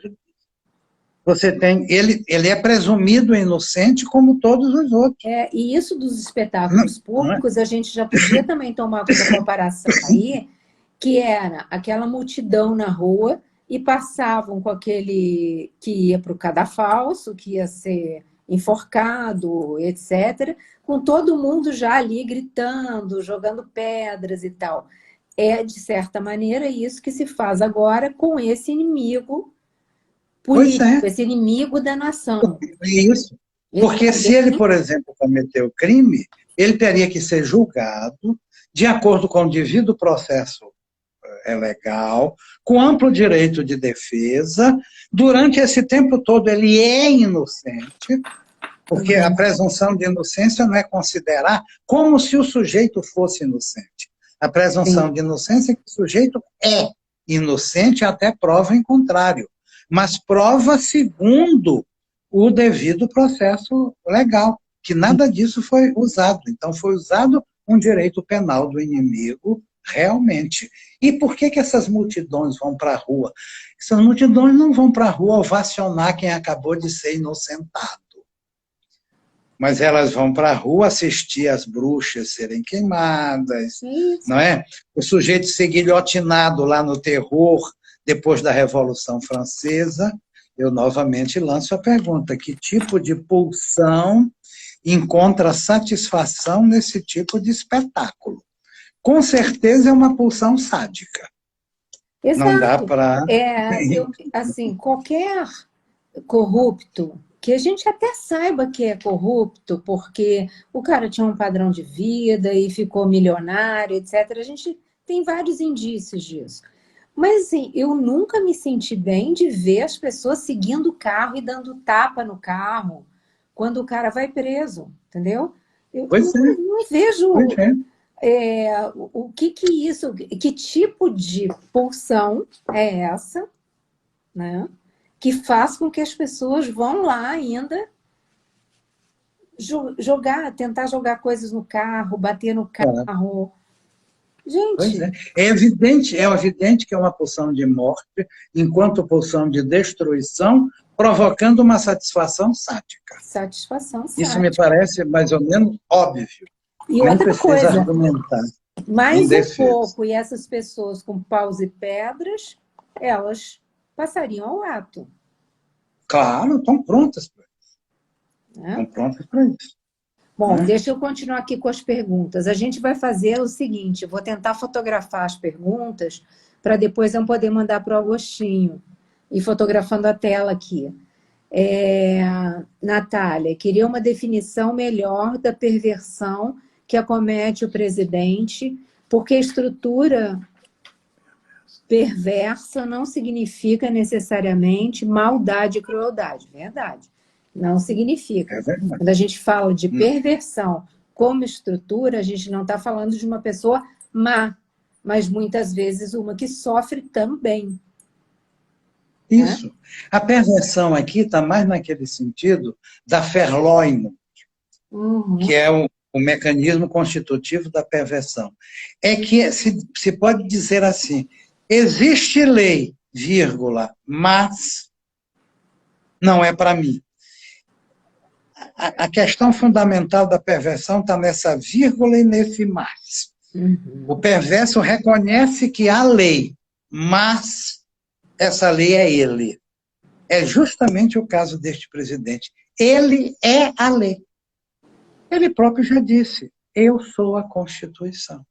Você tem, ele é presumido inocente como todos os outros. E isso dos espetáculos públicos, a gente já podia também tomar como comparação aí, que era aquela multidão na rua e passavam com aquele que ia para o cadafalso, que ia ser enforcado, etc., com todo mundo já ali gritando, jogando pedras e tal. De certa maneira, isso que se faz agora com esse inimigo político, esse inimigo da nação. Isso. Porque se ele, por exemplo, cometeu crime, ele teria que ser julgado de acordo com o devido processo legal, com amplo direito de defesa. Durante esse tempo todo ele é inocente, porque a presunção de inocência não é considerar como se o sujeito fosse inocente. A presunção de inocência é que o sujeito é inocente até prova em contrário, mas prova segundo o devido processo legal, que nada disso foi usado. Então, foi usado um direito penal do inimigo, realmente. E por que essas multidões vão para a rua? Essas multidões não vão para a rua ovacionar quem acabou de ser inocentado, mas elas vão para a rua assistir as bruxas serem queimadas, não é? O sujeito ser guilhotinado lá no terror, depois da Revolução Francesa. Eu novamente lanço a pergunta: que tipo de pulsão encontra satisfação nesse tipo de espetáculo? Com certeza é uma pulsão sádica. Exato. Não dá para... assim, qualquer corrupto, que a gente até saiba que é corrupto, porque o cara tinha um padrão de vida e ficou milionário, etc. A gente tem vários indícios disso. Mas, assim, eu nunca me senti bem de ver as pessoas seguindo o carro e dando tapa no carro quando o cara vai preso, entendeu? Eu não vejo o que isso, que tipo de pulsão é essa, né? Que faz com que as pessoas vão lá ainda tentar jogar coisas no carro, bater no carro. Gente... É evidente que é uma pulsão de morte, enquanto pulsão de destruição provocando uma satisfação sádica. Satisfação Isso me sádica. parece mais ou menos óbvio. E Nem outra precisa coisa, argumentar em mais um defesa. pouco, e essas pessoas com paus e pedras, elas passariam ao ato. Claro, estão prontas para isso. Né? Estão prontas para isso. Bom, deixa eu continuar aqui com as perguntas. A gente vai fazer o seguinte, eu vou tentar fotografar as perguntas para depois eu poder mandar para o Agostinho, e fotografando a tela aqui. Natália, queria uma definição melhor da perversão que acomete o presidente, porque estrutura perversa não significa necessariamente maldade e crueldade. Verdade. Não significa. É verdade. Quando a gente fala de perversão como estrutura, a gente não está falando de uma pessoa má, mas muitas vezes uma que sofre também. Isso. A perversão aqui está mais naquele sentido da Verleumdung, que é o mecanismo constitutivo da perversão. É que se pode dizer assim, existe lei, vírgula, mas não é para mim. A questão fundamental da perversão está nessa vírgula e nesse mas. O perverso reconhece que há lei, mas essa lei é ele. É justamente o caso deste presidente. Ele é a lei. Ele próprio já disse, eu sou a Constituição.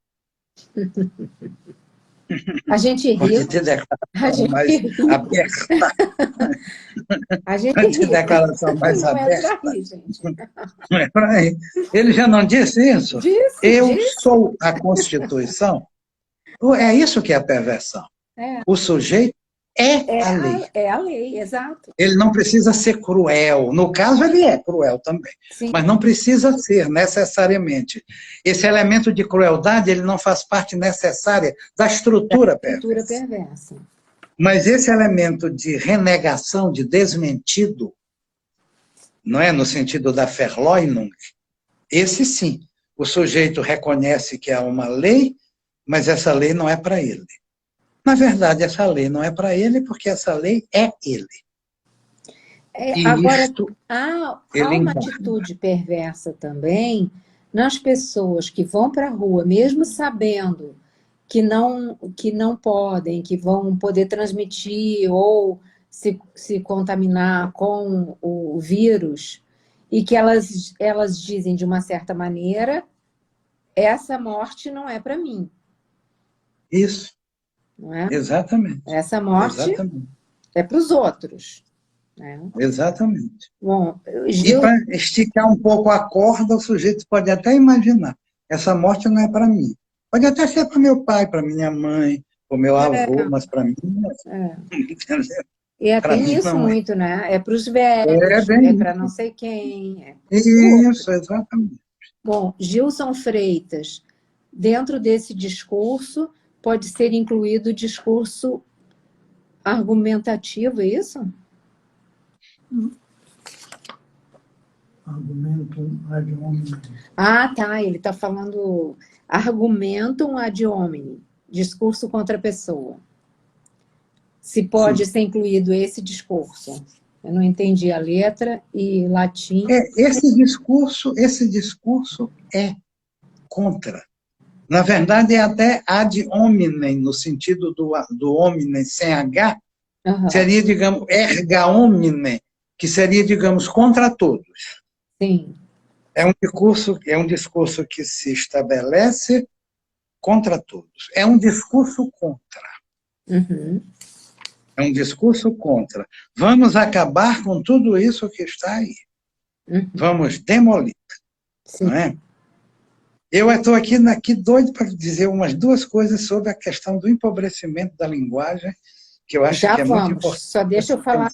A gente ri. Pode ter declaração mais aberta. A gente Pode ter ri. declaração mais Não aberta. é para rir, gente. Não é para aí. Ele já não disse isso? Eu sou a Constituição. É isso que é a perversão. O sujeito é a lei. É a lei, exato. Ele não precisa ser cruel. No caso, ele é cruel também. Sim. Mas não precisa ser necessariamente. Esse elemento de crueldade, ele não faz parte necessária da estrutura perversa. Mas esse elemento de renegação, de desmentido, não é no sentido da Verleumdung, esse sim. O sujeito reconhece que há uma lei, mas essa lei não é para ele. Na verdade, essa lei não é para ele, porque essa lei é ele. Agora, há uma atitude perversa também nas pessoas que vão para a rua, mesmo sabendo que não podem, que vão poder transmitir ou se contaminar com o vírus, e que elas dizem de uma certa maneira, essa morte não é para mim. Isso. Não é? Exatamente. Essa morte é para os outros. Né? Exatamente. Bom, E para esticar um pouco a corda, o sujeito pode até imaginar, essa morte não é para mim. Pode até ser para meu pai, para minha mãe, para o meu avô, mas para mim não é. Tem isso muito, né? É para os velhos, é para não sei quem. Isso, exatamente. Bom, Gilson Freitas, dentro desse discurso, pode ser incluído o discurso argumentativo, é isso? Argumentum ad hominem. Tá, ele está falando argumentum ad hominem, discurso contra a pessoa. Se pode ser incluído esse discurso. Eu não entendi a letra e latim. Esse discurso é contra. Na verdade, é até ad hominem, no sentido do hominem sem H, seria, digamos, erga omne, que seria, digamos, contra todos. Sim. É um discurso que se estabelece contra todos. É um discurso contra. É um discurso contra. Vamos acabar com tudo isso que está aí. Vamos demolir. Não é? Eu estou aqui doido para dizer umas duas coisas sobre a questão do empobrecimento da linguagem, que eu acho que é muito importante. Só deixa eu falar.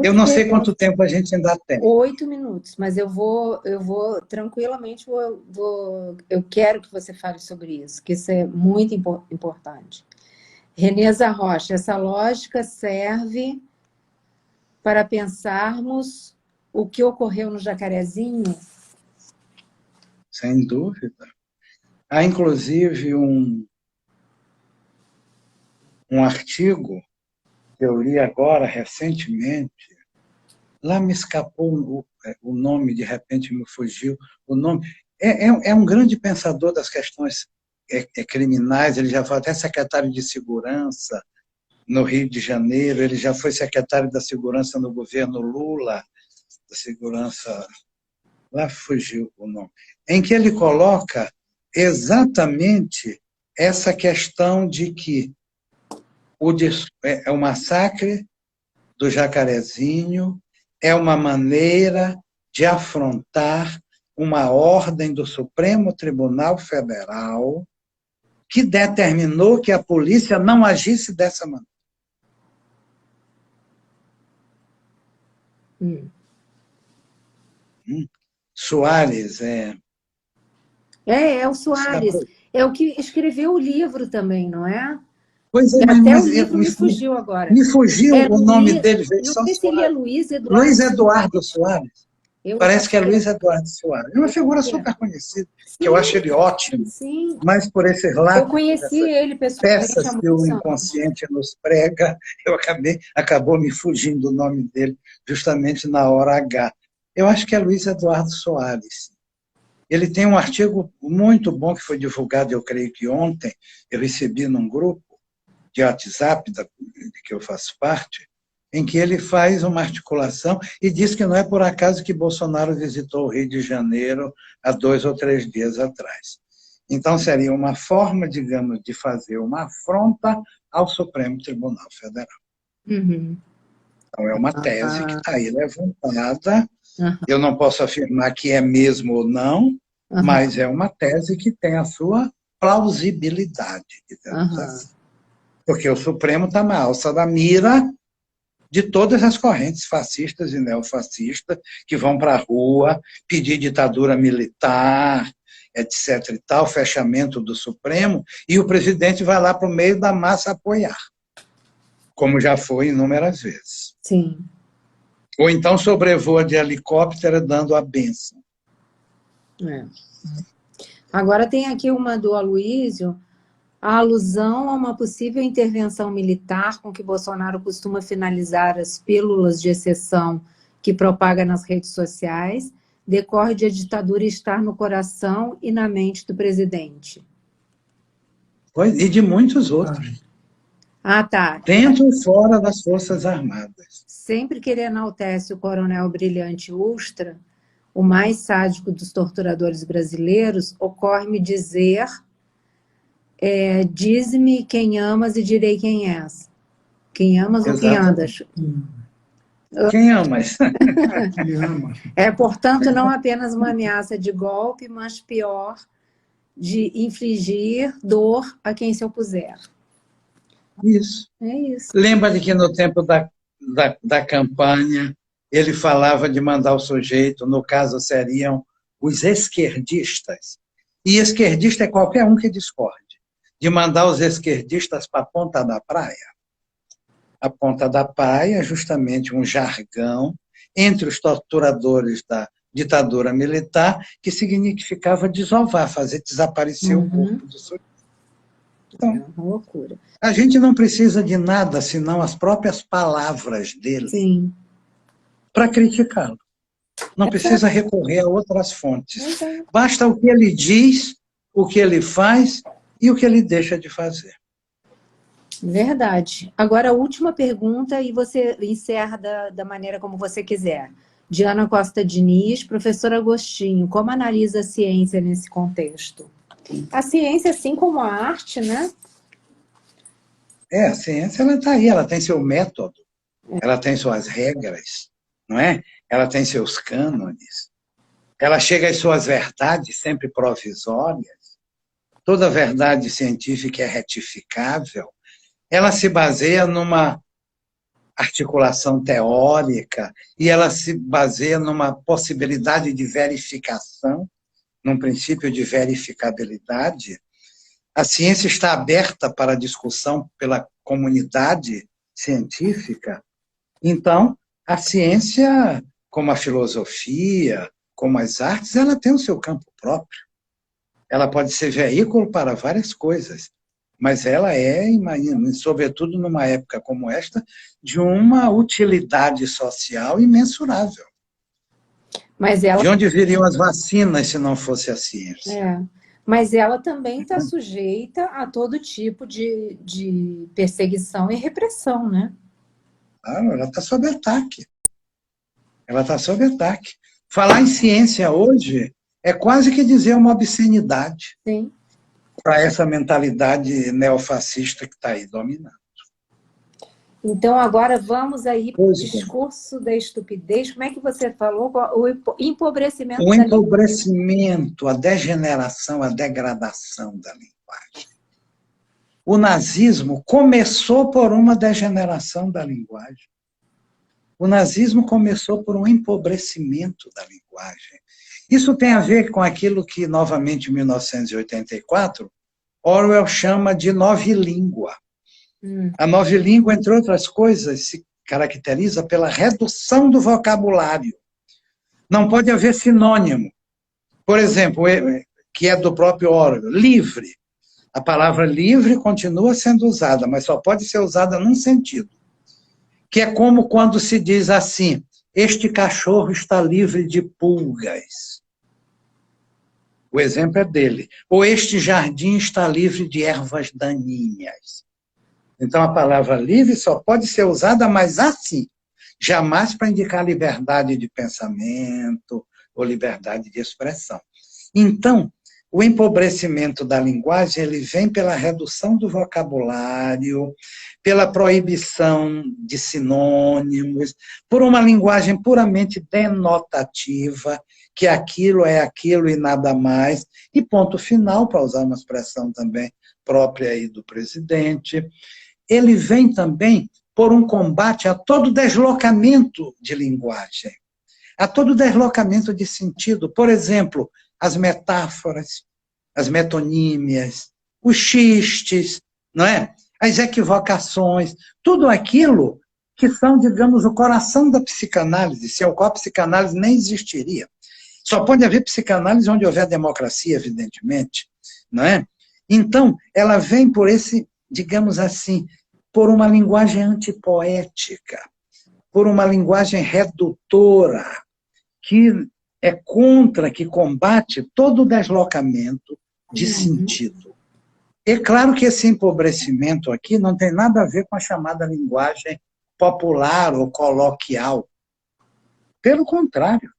Eu não sei quanto tempo a gente ainda tem. 8 minutos, mas eu vou tranquilamente, eu quero que você fale sobre isso, que isso é muito importante. Reneza Rocha, essa lógica serve para pensarmos o que ocorreu no Jacarezinho? Sem dúvida. Há, inclusive, um artigo que eu li agora, recentemente, Lá me escapou o nome, de repente me fugiu o nome. É um grande pensador das questões criminais, ele já foi até secretário de Segurança no Rio de Janeiro, ele já foi secretário da Segurança no governo Lula, da Segurança, lá fugiu o nome, em que ele coloca exatamente essa questão de que o massacre do Jacarezinho é uma maneira de afrontar uma ordem do Supremo Tribunal Federal que determinou que a polícia não agisse dessa maneira. Soares, o Soares. É o que escreveu o livro também, não é? Pois é, até o livro me fugiu agora. Me fugiu o nome dele. Não sei se ele é Luiz Eduardo. Luiz Eduardo Soares. Parece que é Luiz Eduardo Soares. É uma figura super conhecida, que eu acho ele ótimo. Sim. Mas por esses lados, eu conheci ele pessoalmente. Peças que o inconsciente nos prega, acabou me fugindo o nome dele, justamente na hora H. Eu acho que é Luiz Eduardo Soares. Ele tem um artigo muito bom que foi divulgado, eu creio que ontem, eu recebi num grupo de WhatsApp, de que eu faço parte, em que ele faz uma articulação e diz que não é por acaso que Bolsonaro visitou o Rio de Janeiro há 2 ou 3 dias atrás. Então, seria uma forma, digamos, de fazer uma afronta ao Supremo Tribunal Federal. Uhum. Então, é uma tese que está aí levantada. Eu não posso afirmar que é mesmo ou não, mas é uma tese que tem a sua plausibilidade, digamos assim. Porque o Supremo está na alça da mira de todas as correntes fascistas e neofascistas que vão para a rua pedir ditadura militar, etc. e tal, fechamento do Supremo, e o presidente vai lá para o meio da massa apoiar, como já foi inúmeras vezes. Sim. Ou então sobrevoa de helicóptero dando a bênção. Agora tem aqui uma do Aloysio, a alusão a uma possível intervenção militar com que Bolsonaro costuma finalizar as pílulas de exceção que propaga nas redes sociais decorre de a ditadura estar no coração e na mente do presidente. E de muitos outros. Tá. Dentro e fora das Forças Armadas. Sempre que ele enaltece o coronel Brilhante Ustra, o mais sádico dos torturadores brasileiros, ocorre-me dizer... diz-me quem amas e direi quem és. Quem amas ou quem andas? Quem amas? Portanto, não apenas uma ameaça de golpe, mas pior, de infligir dor a quem se opuser. Isso. É isso. Lembra-te que no tempo da campanha ele falava de mandar o sujeito, no caso seriam os esquerdistas. E esquerdista é qualquer um que discorde. De mandar os esquerdistas para a ponta da praia. A ponta da praia é justamente um jargão entre os torturadores da ditadura militar que significava desovar, fazer desaparecer o corpo do sujeito. Então, é uma loucura. A gente não precisa de nada senão as próprias palavras dele para criticá-lo. Não precisa recorrer a outras fontes. Basta o que ele diz, o que ele faz e o que ele deixa de fazer. Verdade. Agora, a última pergunta e você encerra da maneira como você quiser. Diana Costa Diniz, professor Agostinho, como analisa a ciência nesse contexto? A ciência, assim como a arte, né? A ciência ela está aí, ela tem seu método, ela tem suas regras, não é? Ela tem seus cânones, ela chega às suas verdades sempre provisórias. Toda verdade científica é retificável, ela se baseia numa articulação teórica e ela se baseia numa possibilidade de verificação, num princípio de verificabilidade. A ciência está aberta para discussão pela comunidade científica. Então, a ciência, como a filosofia, como as artes, ela tem o seu campo próprio. Ela pode ser veículo para várias coisas. Mas ela é, sobretudo numa época como esta, de uma utilidade social imensurável. Mas ela, De onde viriam as vacinas se não fosse a ciência? mas ela também está sujeita a todo tipo de perseguição e repressão, né? Claro, ela está sob ataque. Ela está sob ataque. Falar em ciência hoje é quase que dizer uma obscenidade. Sim. Para essa mentalidade neofascista que está aí dominando. Então, agora vamos aí para o Pois bem. discurso da estupidez. Como é que você falou? O empobrecimento O da língua. empobrecimento, a degeneração, a degradação da linguagem. O nazismo começou por uma degeneração da linguagem. O nazismo começou por um empobrecimento da linguagem. Isso tem a ver com aquilo que, novamente, em 1984, Orwell chama de novilíngua. A novilíngua, entre outras coisas, se caracteriza pela redução do vocabulário. Não pode haver sinônimo. Por exemplo, que é do próprio Orwell, livre. A palavra livre continua sendo usada, mas só pode ser usada num sentido. Que é como quando se diz assim, este cachorro está livre de pulgas. O exemplo é dele. Ou este jardim está livre de ervas daninhas. Então, a palavra livre só pode ser usada, mas assim, jamais para indicar liberdade de pensamento ou liberdade de expressão. Então, o empobrecimento da linguagem ele vem pela redução do vocabulário, pela proibição de sinônimos, por uma linguagem puramente denotativa, que aquilo é aquilo e nada mais, e ponto final, para usar uma expressão também própria aí do presidente. Ele vem também por um combate a todo deslocamento de linguagem, a todo deslocamento de sentido. Por exemplo, as metáforas, as metonímias, os xistes, não é? As equivocações, tudo aquilo que são, digamos, o coração da psicanálise, sem o qual a psicanálise nem existiria. Só pode haver psicanálise onde houver democracia, evidentemente, não é? Então, ela vem por esse, digamos assim, por uma linguagem antipoética, por uma linguagem redutora, que é contra, que combate todo o deslocamento de sentido. É claro que esse empobrecimento aqui não tem nada a ver com a chamada linguagem popular ou coloquial. Pelo contrário,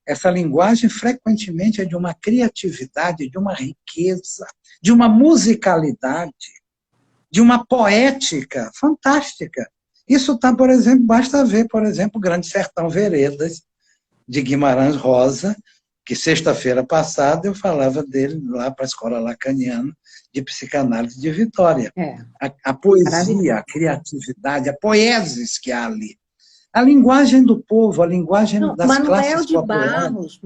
essa linguagem frequentemente é de uma criatividade, de uma riqueza, de uma musicalidade, de uma poética fantástica. Isso está, por exemplo, basta ver, por exemplo, Grande Sertão Veredas, de Guimarães Rosa, que sexta-feira passada eu falava dele lá para a Escola Lacaniana de Psicanálise de Vitória. A poesia, a criatividade, a poesis que há ali. A linguagem do povo, a linguagem das classes populares.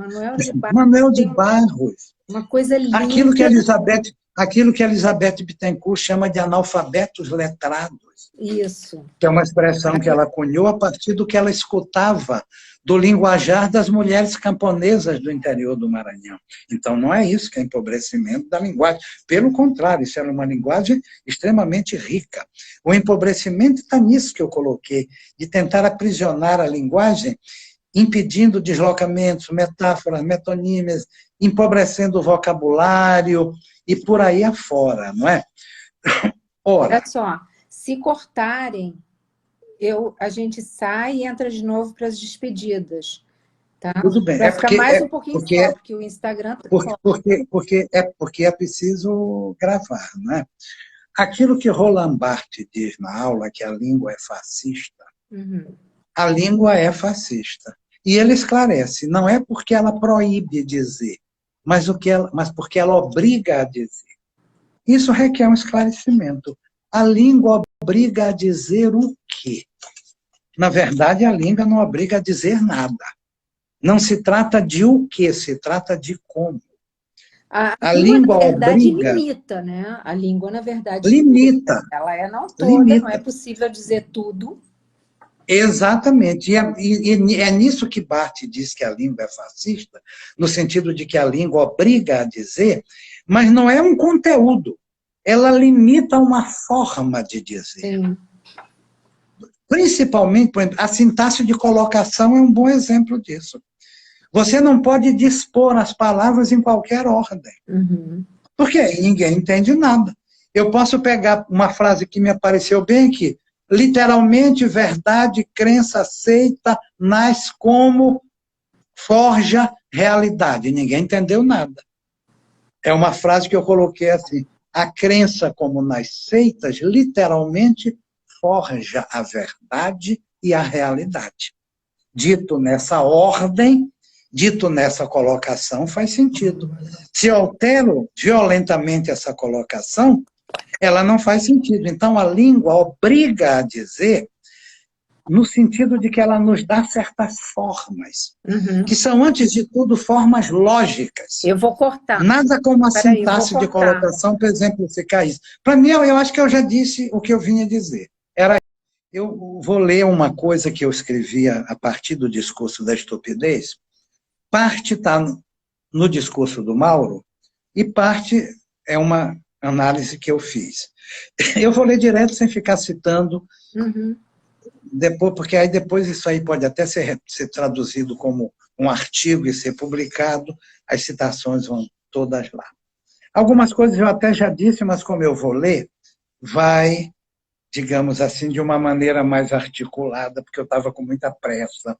Manuel de Barros. Uma coisa linda. Aquilo que Elizabeth Bittencourt chama de analfabetos letrados. Isso. Que é uma expressão que ela cunhou a partir do que ela escutava do linguajar das mulheres camponesas do interior do Maranhão. Então, não é isso que é empobrecimento da linguagem. Pelo contrário, isso era uma linguagem extremamente rica. O empobrecimento está nisso que eu coloquei, de tentar aprisionar a linguagem, impedindo deslocamentos, metáforas, metonímias, empobrecendo o vocabulário e por aí afora, não é? Ora, olha só, se cortarem, a gente sai e entra de novo para as despedidas. Tá? Tudo bem. Vai ficar mais um pouquinho só, porque o Instagram... Porque é preciso gravar, não é? Aquilo que Roland Barthes diz na aula, que a língua é fascista, a língua é fascista. E ele esclarece, não é porque ela proíbe dizer, mas porque ela obriga a dizer. Isso requer um esclarecimento. A língua obriga a dizer o quê? Na verdade, a língua não obriga a dizer nada. Não se trata de o quê, se trata de como. A língua, na verdade, obriga... limita, né? A língua, na verdade, limita. Ela é não toda, não é possível dizer tudo. Exatamente. E é nisso que Barthes diz que a língua é fascista, no sentido de que a língua obriga a dizer, mas não é um conteúdo. ela limita uma forma de dizer. Sim. Principalmente, por exemplo, a sintaxe de colocação é um bom exemplo disso. Você não pode dispor as palavras em qualquer ordem, Uhum. porque aí ninguém entende nada. Eu posso pegar uma frase que me apareceu bem aqui, literalmente, verdade, crença, aceita, nasce como, forja, realidade. Ninguém entendeu nada. É uma frase que eu coloquei assim, a crença como nas seitas, literalmente, forja a verdade e a realidade. Dito nessa ordem, dito nessa colocação, faz sentido. Se eu altero violentamente essa colocação, ela não faz sentido. Então, a língua obriga a dizer no sentido de que ela nos dá certas formas, Uhum. que são, antes de tudo, formas lógicas. Eu vou cortar. Nada como a Peraí, eu vou sintaxe de cortar. colocação para exemplificar isso. Para mim, eu acho que eu já disse o que eu vinha dizer. Eu vou ler uma coisa que eu escrevia a partir do discurso da estupidez. Parte está no discurso do Mauro e parte é uma análise que eu fiz. Eu vou ler direto sem ficar citando, Uhum. depois, porque aí depois isso aí pode até ser traduzido como um artigo e ser publicado, as citações vão todas lá. Algumas coisas eu até já disse, mas como eu vou ler, vai, digamos assim, de uma maneira mais articulada, porque eu estava com muita pressa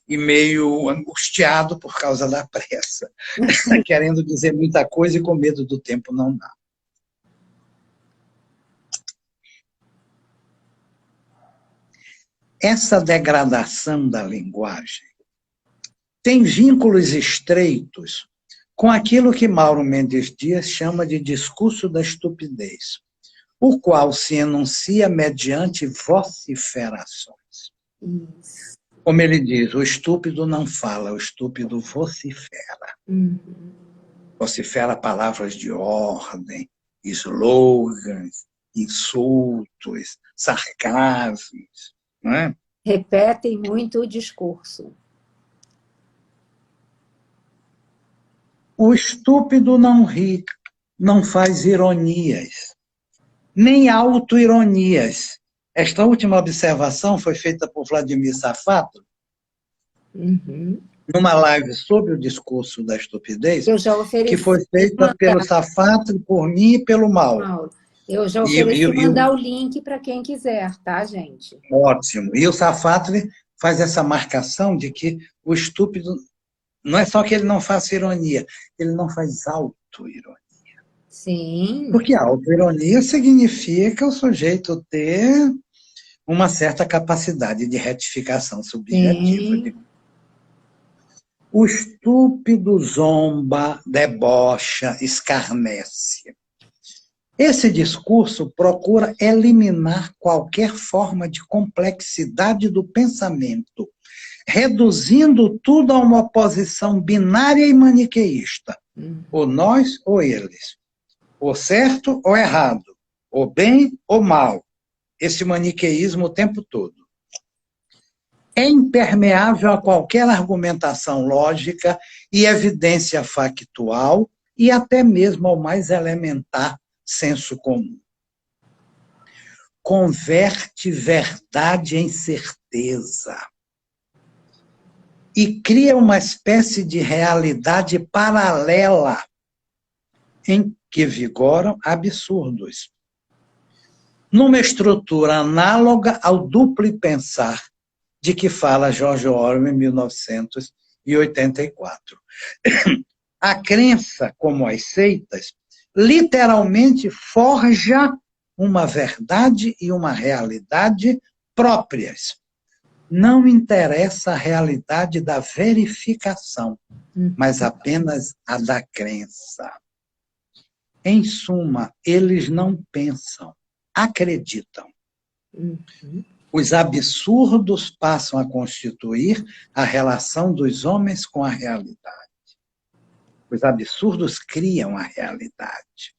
e meio angustiado por causa da pressa, querendo dizer muita coisa e com medo do tempo não dá. Essa degradação da linguagem tem vínculos estreitos com aquilo que Mauro Mendes Dias chama de discurso da estupidez, o qual se enuncia mediante vociferações. Isso. Como ele diz, o estúpido não fala, o estúpido vocifera. Uhum. Vocifera palavras de ordem, slogans, insultos, sarcasmos, não é? Repetem muito o discurso. O estúpido não ri, não faz ironias, nem autoironias. Esta última observação foi feita por Vladimir Safatli, Uhum. numa live sobre o discurso da estupidez, Eu já que ofereci foi feita pelo Safatli, por mim e pelo Mauro. Mauro. Eu já ofereci mandar o link para quem quiser, tá, gente? Ótimo. E o Safatli faz essa marcação de que o estúpido não é só que ele não faça ironia, ele não faz autoironia. Sim. Porque a autoironia significa o sujeito ter uma certa capacidade de retificação subjetiva. Sim. O estúpido zomba, debocha, escarnece. Esse discurso procura eliminar qualquer forma de complexidade do pensamento, reduzindo tudo a uma posição binária e maniqueísta, ou nós ou eles, ou certo ou errado, ou bem ou mal, esse maniqueísmo o tempo todo. É impermeável a qualquer argumentação lógica e evidência factual e até mesmo ao mais elementar senso comum. Converte verdade em certeza e cria uma espécie de realidade paralela em que vigoram absurdos. Numa estrutura análoga ao duplo pensar de que fala George Orwell em 1984. A crença, como as seitas, literalmente forja uma verdade e uma realidade próprias. Não interessa a realidade da verificação, mas apenas a da crença. Em suma, eles não pensam, acreditam. Os absurdos passam a constituir a relação dos homens com a realidade. Os absurdos criam a realidade.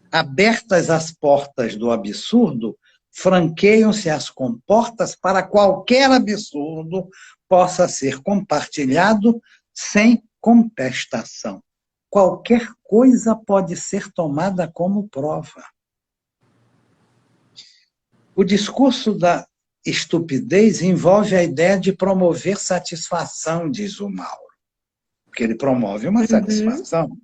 Abertas as portas do absurdo, franqueiam-se as comportas para qualquer absurdo possa ser compartilhado sem contestação. Qualquer coisa pode ser tomada como prova. O discurso da estupidez envolve a ideia de promover satisfação, diz o Mauro, porque ele promove uma satisfação.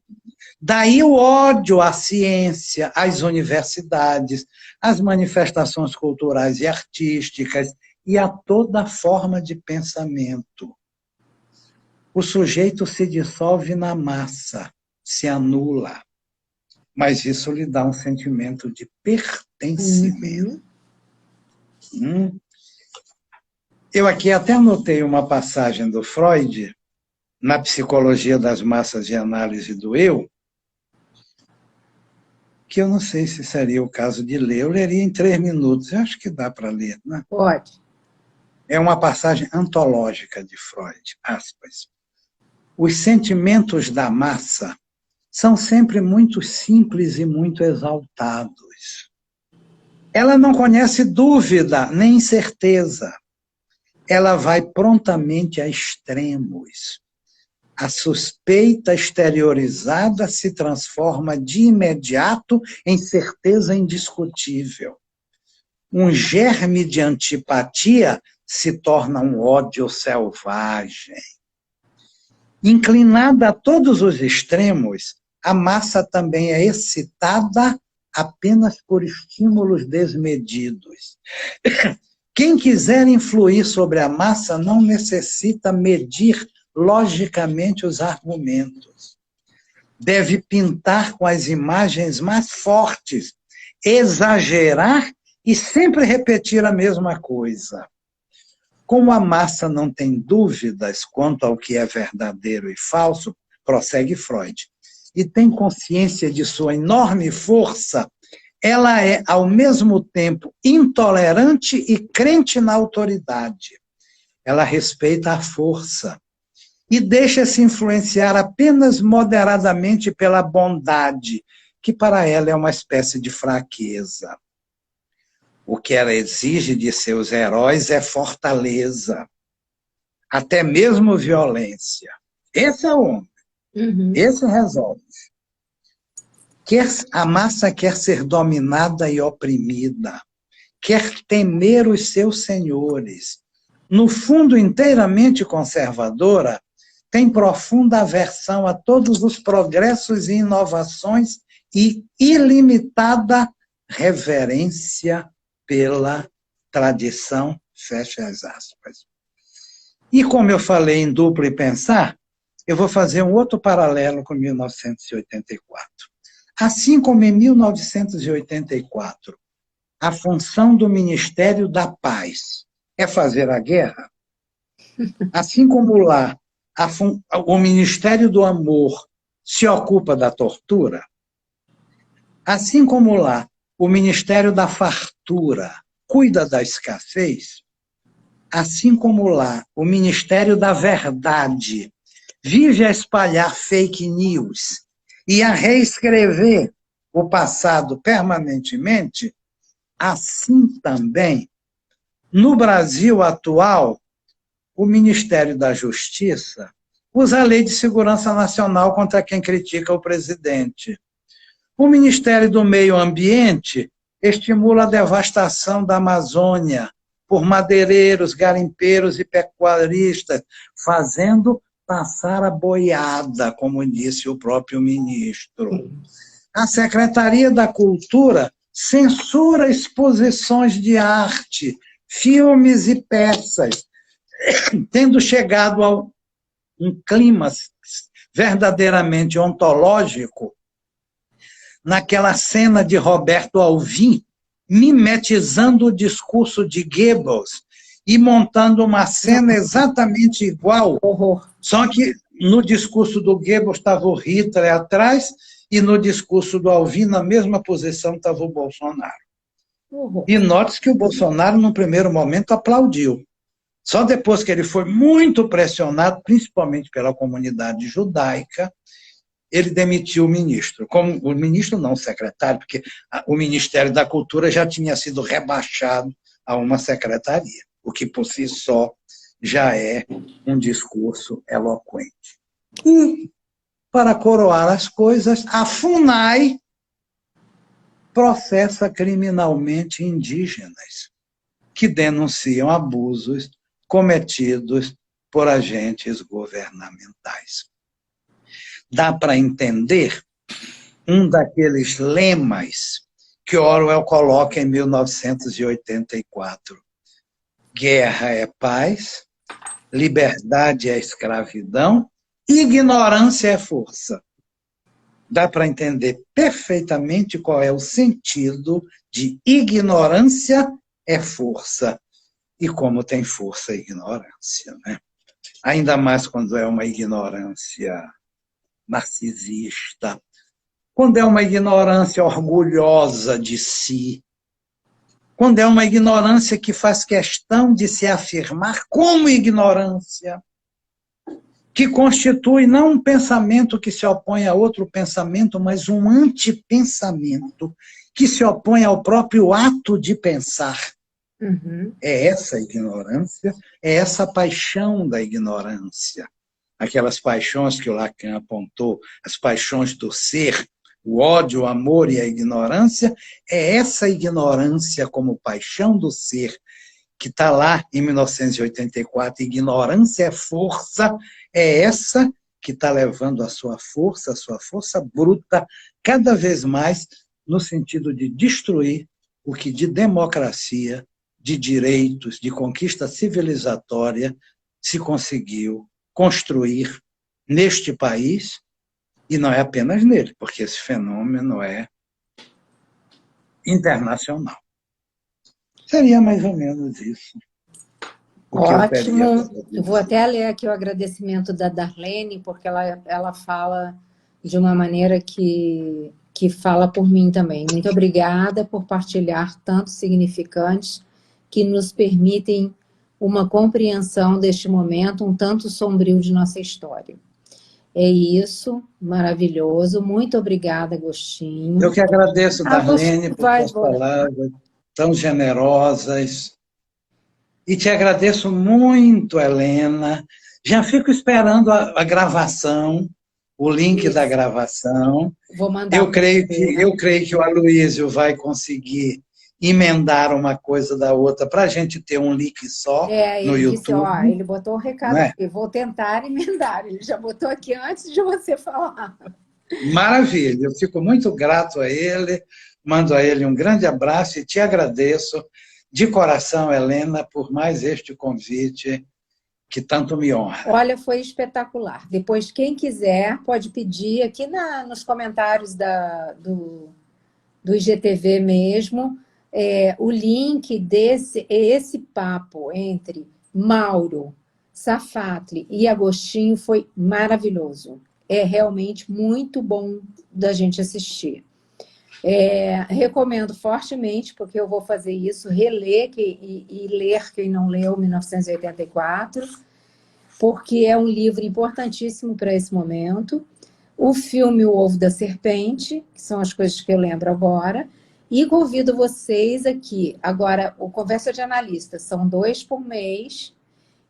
Daí o ódio à ciência, às universidades, às manifestações culturais e artísticas e a toda forma de pensamento. O sujeito se dissolve na massa, se anula, mas isso lhe dá um sentimento de pertencimento. Eu aqui até anotei uma passagem do Freud, na Psicologia das Massas e Análise do Eu, que eu não sei se seria o caso de ler. Eu leria em 3 minutos. Eu acho que dá para ler, né? Pode. É uma passagem antológica de Freud, aspas. Os sentimentos da massa são sempre muito simples e muito exaltados. Ela não conhece dúvida nem incerteza. Ela vai prontamente a extremos. A suspeita exteriorizada se transforma de imediato em certeza indiscutível. Um germe de antipatia se torna um ódio selvagem. Inclinada a todos os extremos, a massa também é excitada apenas por estímulos desmedidos. Quem quiser influir sobre a massa não necessita medir logicamente os argumentos. Deve pintar com as imagens mais fortes, exagerar e sempre repetir a mesma coisa. Como a massa não tem dúvidas quanto ao que é verdadeiro e falso, prossegue Freud, e tem consciência de sua enorme força, ela é, ao mesmo tempo, intolerante e crente na autoridade. Ela respeita a força e deixa-se influenciar apenas moderadamente pela bondade, que para ela é uma espécie de fraqueza. O que ela exige de seus heróis é fortaleza, até mesmo violência. Esse é o homem. Esse resolve. A massa quer ser dominada e oprimida, quer temer os seus senhores. No fundo, inteiramente conservadora, tem profunda aversão a todos os progressos e inovações e ilimitada reverência pela tradição, fecha as aspas. E como eu falei em duplo e pensar, eu vou fazer um outro paralelo com 1984. Assim como em 1984, a função do Ministério da Paz é fazer a guerra, assim como lá o Ministério do Amor se ocupa da tortura, assim como lá o Ministério da Fartura cuida da escassez, assim como lá o Ministério da Verdade vive a espalhar fake news e a reescrever o passado permanentemente, assim também, no Brasil atual, o Ministério da Justiça usa a Lei de Segurança Nacional contra quem critica o presidente. O Ministério do Meio Ambiente estimula a devastação da Amazônia por madeireiros, garimpeiros e pecuaristas, fazendo passar a boiada, como disse o próprio ministro. A Secretaria da Cultura censura exposições de arte, filmes e peças, tendo chegado a um clima verdadeiramente ontológico naquela cena de Roberto Alvim, mimetizando o discurso de Goebbels e montando uma cena exatamente igual, só que no discurso do Goebbels estava o Hitler atrás e no discurso do Alvim, na mesma posição, estava o Bolsonaro. E note que o Bolsonaro, no primeiro momento, aplaudiu. Só depois que ele foi muito pressionado, principalmente pela comunidade judaica, ele demitiu o ministro. Como o ministro não, o secretário, porque o Ministério da Cultura já tinha sido rebaixado a uma secretaria, o que por si só já é um discurso eloquente. E, para coroar as coisas, a FUNAI processa criminalmente indígenas que denunciam abusos cometidos por agentes governamentais. Dá para entender um daqueles lemas que Orwell coloca em 1984. Guerra é paz, liberdade é escravidão, ignorância é força. Dá para entender perfeitamente qual é o sentido de ignorância é força. E como tem força a ignorância, né? Ainda mais quando é uma ignorância narcisista, quando é uma ignorância orgulhosa de si, quando é uma ignorância que faz questão de se afirmar como ignorância, que constitui não um pensamento que se opõe a outro pensamento, mas um antipensamento que se opõe ao próprio ato de pensar. É essa ignorância, é essa paixão da ignorância. Aquelas paixões que o Lacan apontou, as paixões do ser, o ódio, o amor e a ignorância, é essa ignorância como paixão do ser, que está lá em 1984, ignorância é força, é essa que está levando a sua força bruta, cada vez mais no sentido de destruir o que de democracia, de direitos, de conquista civilizatória se conseguiu construir neste país, e não é apenas nele, porque esse fenômeno é internacional. Seria mais ou menos isso. Ótimo. Eu vou até ler aqui o agradecimento da Darlene, porque ela fala de uma maneira que fala por mim também. Muito obrigada por partilhar tantos significantes que nos permitem uma compreensão deste momento um tanto sombrio de nossa história. É isso, maravilhoso. Muito obrigada, Agostinho. Eu que agradeço, Darlene, por suas palavras tão generosas. E te agradeço muito, Helena. Já fico esperando a gravação, o link da gravação. Vou mandar. Eu creio que o Aloísio vai conseguir emendar uma coisa da outra para a gente ter um link só no YouTube. Disse, ele botou o recado aqui, vou tentar emendar. Ele já botou aqui antes de você falar. Maravilha, eu fico muito grato a ele, mando a ele um grande abraço e te agradeço de coração, Helena, por mais este convite que tanto me honra. Olha, foi espetacular. Depois, quem quiser, pode pedir aqui nos comentários do IGTV mesmo, o link esse papo entre Mauro, Safatli e Agostinho foi maravilhoso. É realmente muito bom da gente assistir. Recomendo fortemente, porque eu vou fazer isso, reler e ler quem não leu 1984, porque é um livro importantíssimo para esse momento. O filme O Ovo da Serpente, que são as coisas que eu lembro agora, e convido vocês aqui. Agora, o Conversa de Analista são 2 por mês,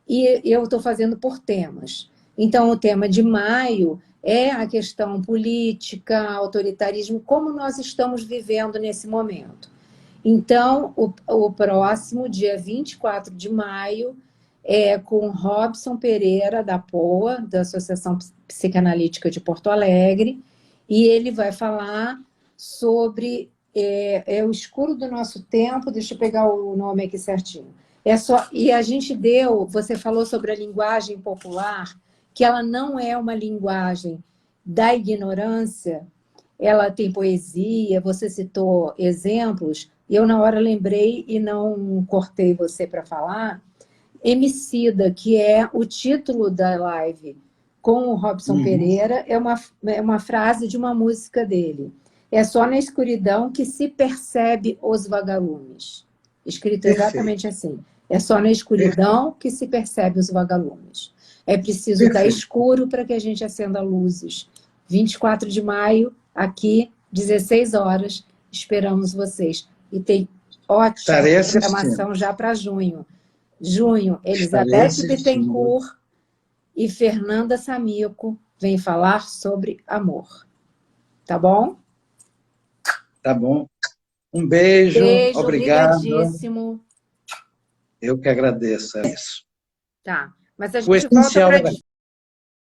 e eu estou fazendo por temas. Então, o tema de maio é a questão política, autoritarismo, como nós estamos vivendo nesse momento. Então, o próximo, dia 24 de maio, é com Robson Pereira, da POA, da Associação Psicanalítica de Porto Alegre, e ele vai falar sobre o escuro do nosso tempo, deixa eu pegar o nome aqui certinho. E a gente você falou sobre a linguagem popular, que ela não é uma linguagem da ignorância, ela tem poesia, você citou exemplos, eu na hora lembrei e não cortei você para falar, Emicida, que é o título da live com o Robson Pereira, é uma frase de uma música dele. É só na escuridão que se percebe os vagalumes. Escrito exatamente assim. É só na escuridão que se percebe os vagalumes. É preciso estar escuro para que a gente acenda luzes. 24 de maio, aqui, 16 horas, esperamos vocês. E tem ótima programação já para junho. Junho, Elizabeth Bittencourt e Fernanda Samico vêm falar sobre amor. Tá bom? Tá bom. Um beijo, Beijo, obrigado. obrigadíssimo. Eu que agradeço, é isso. Tá, mas a O gente volta essencial para é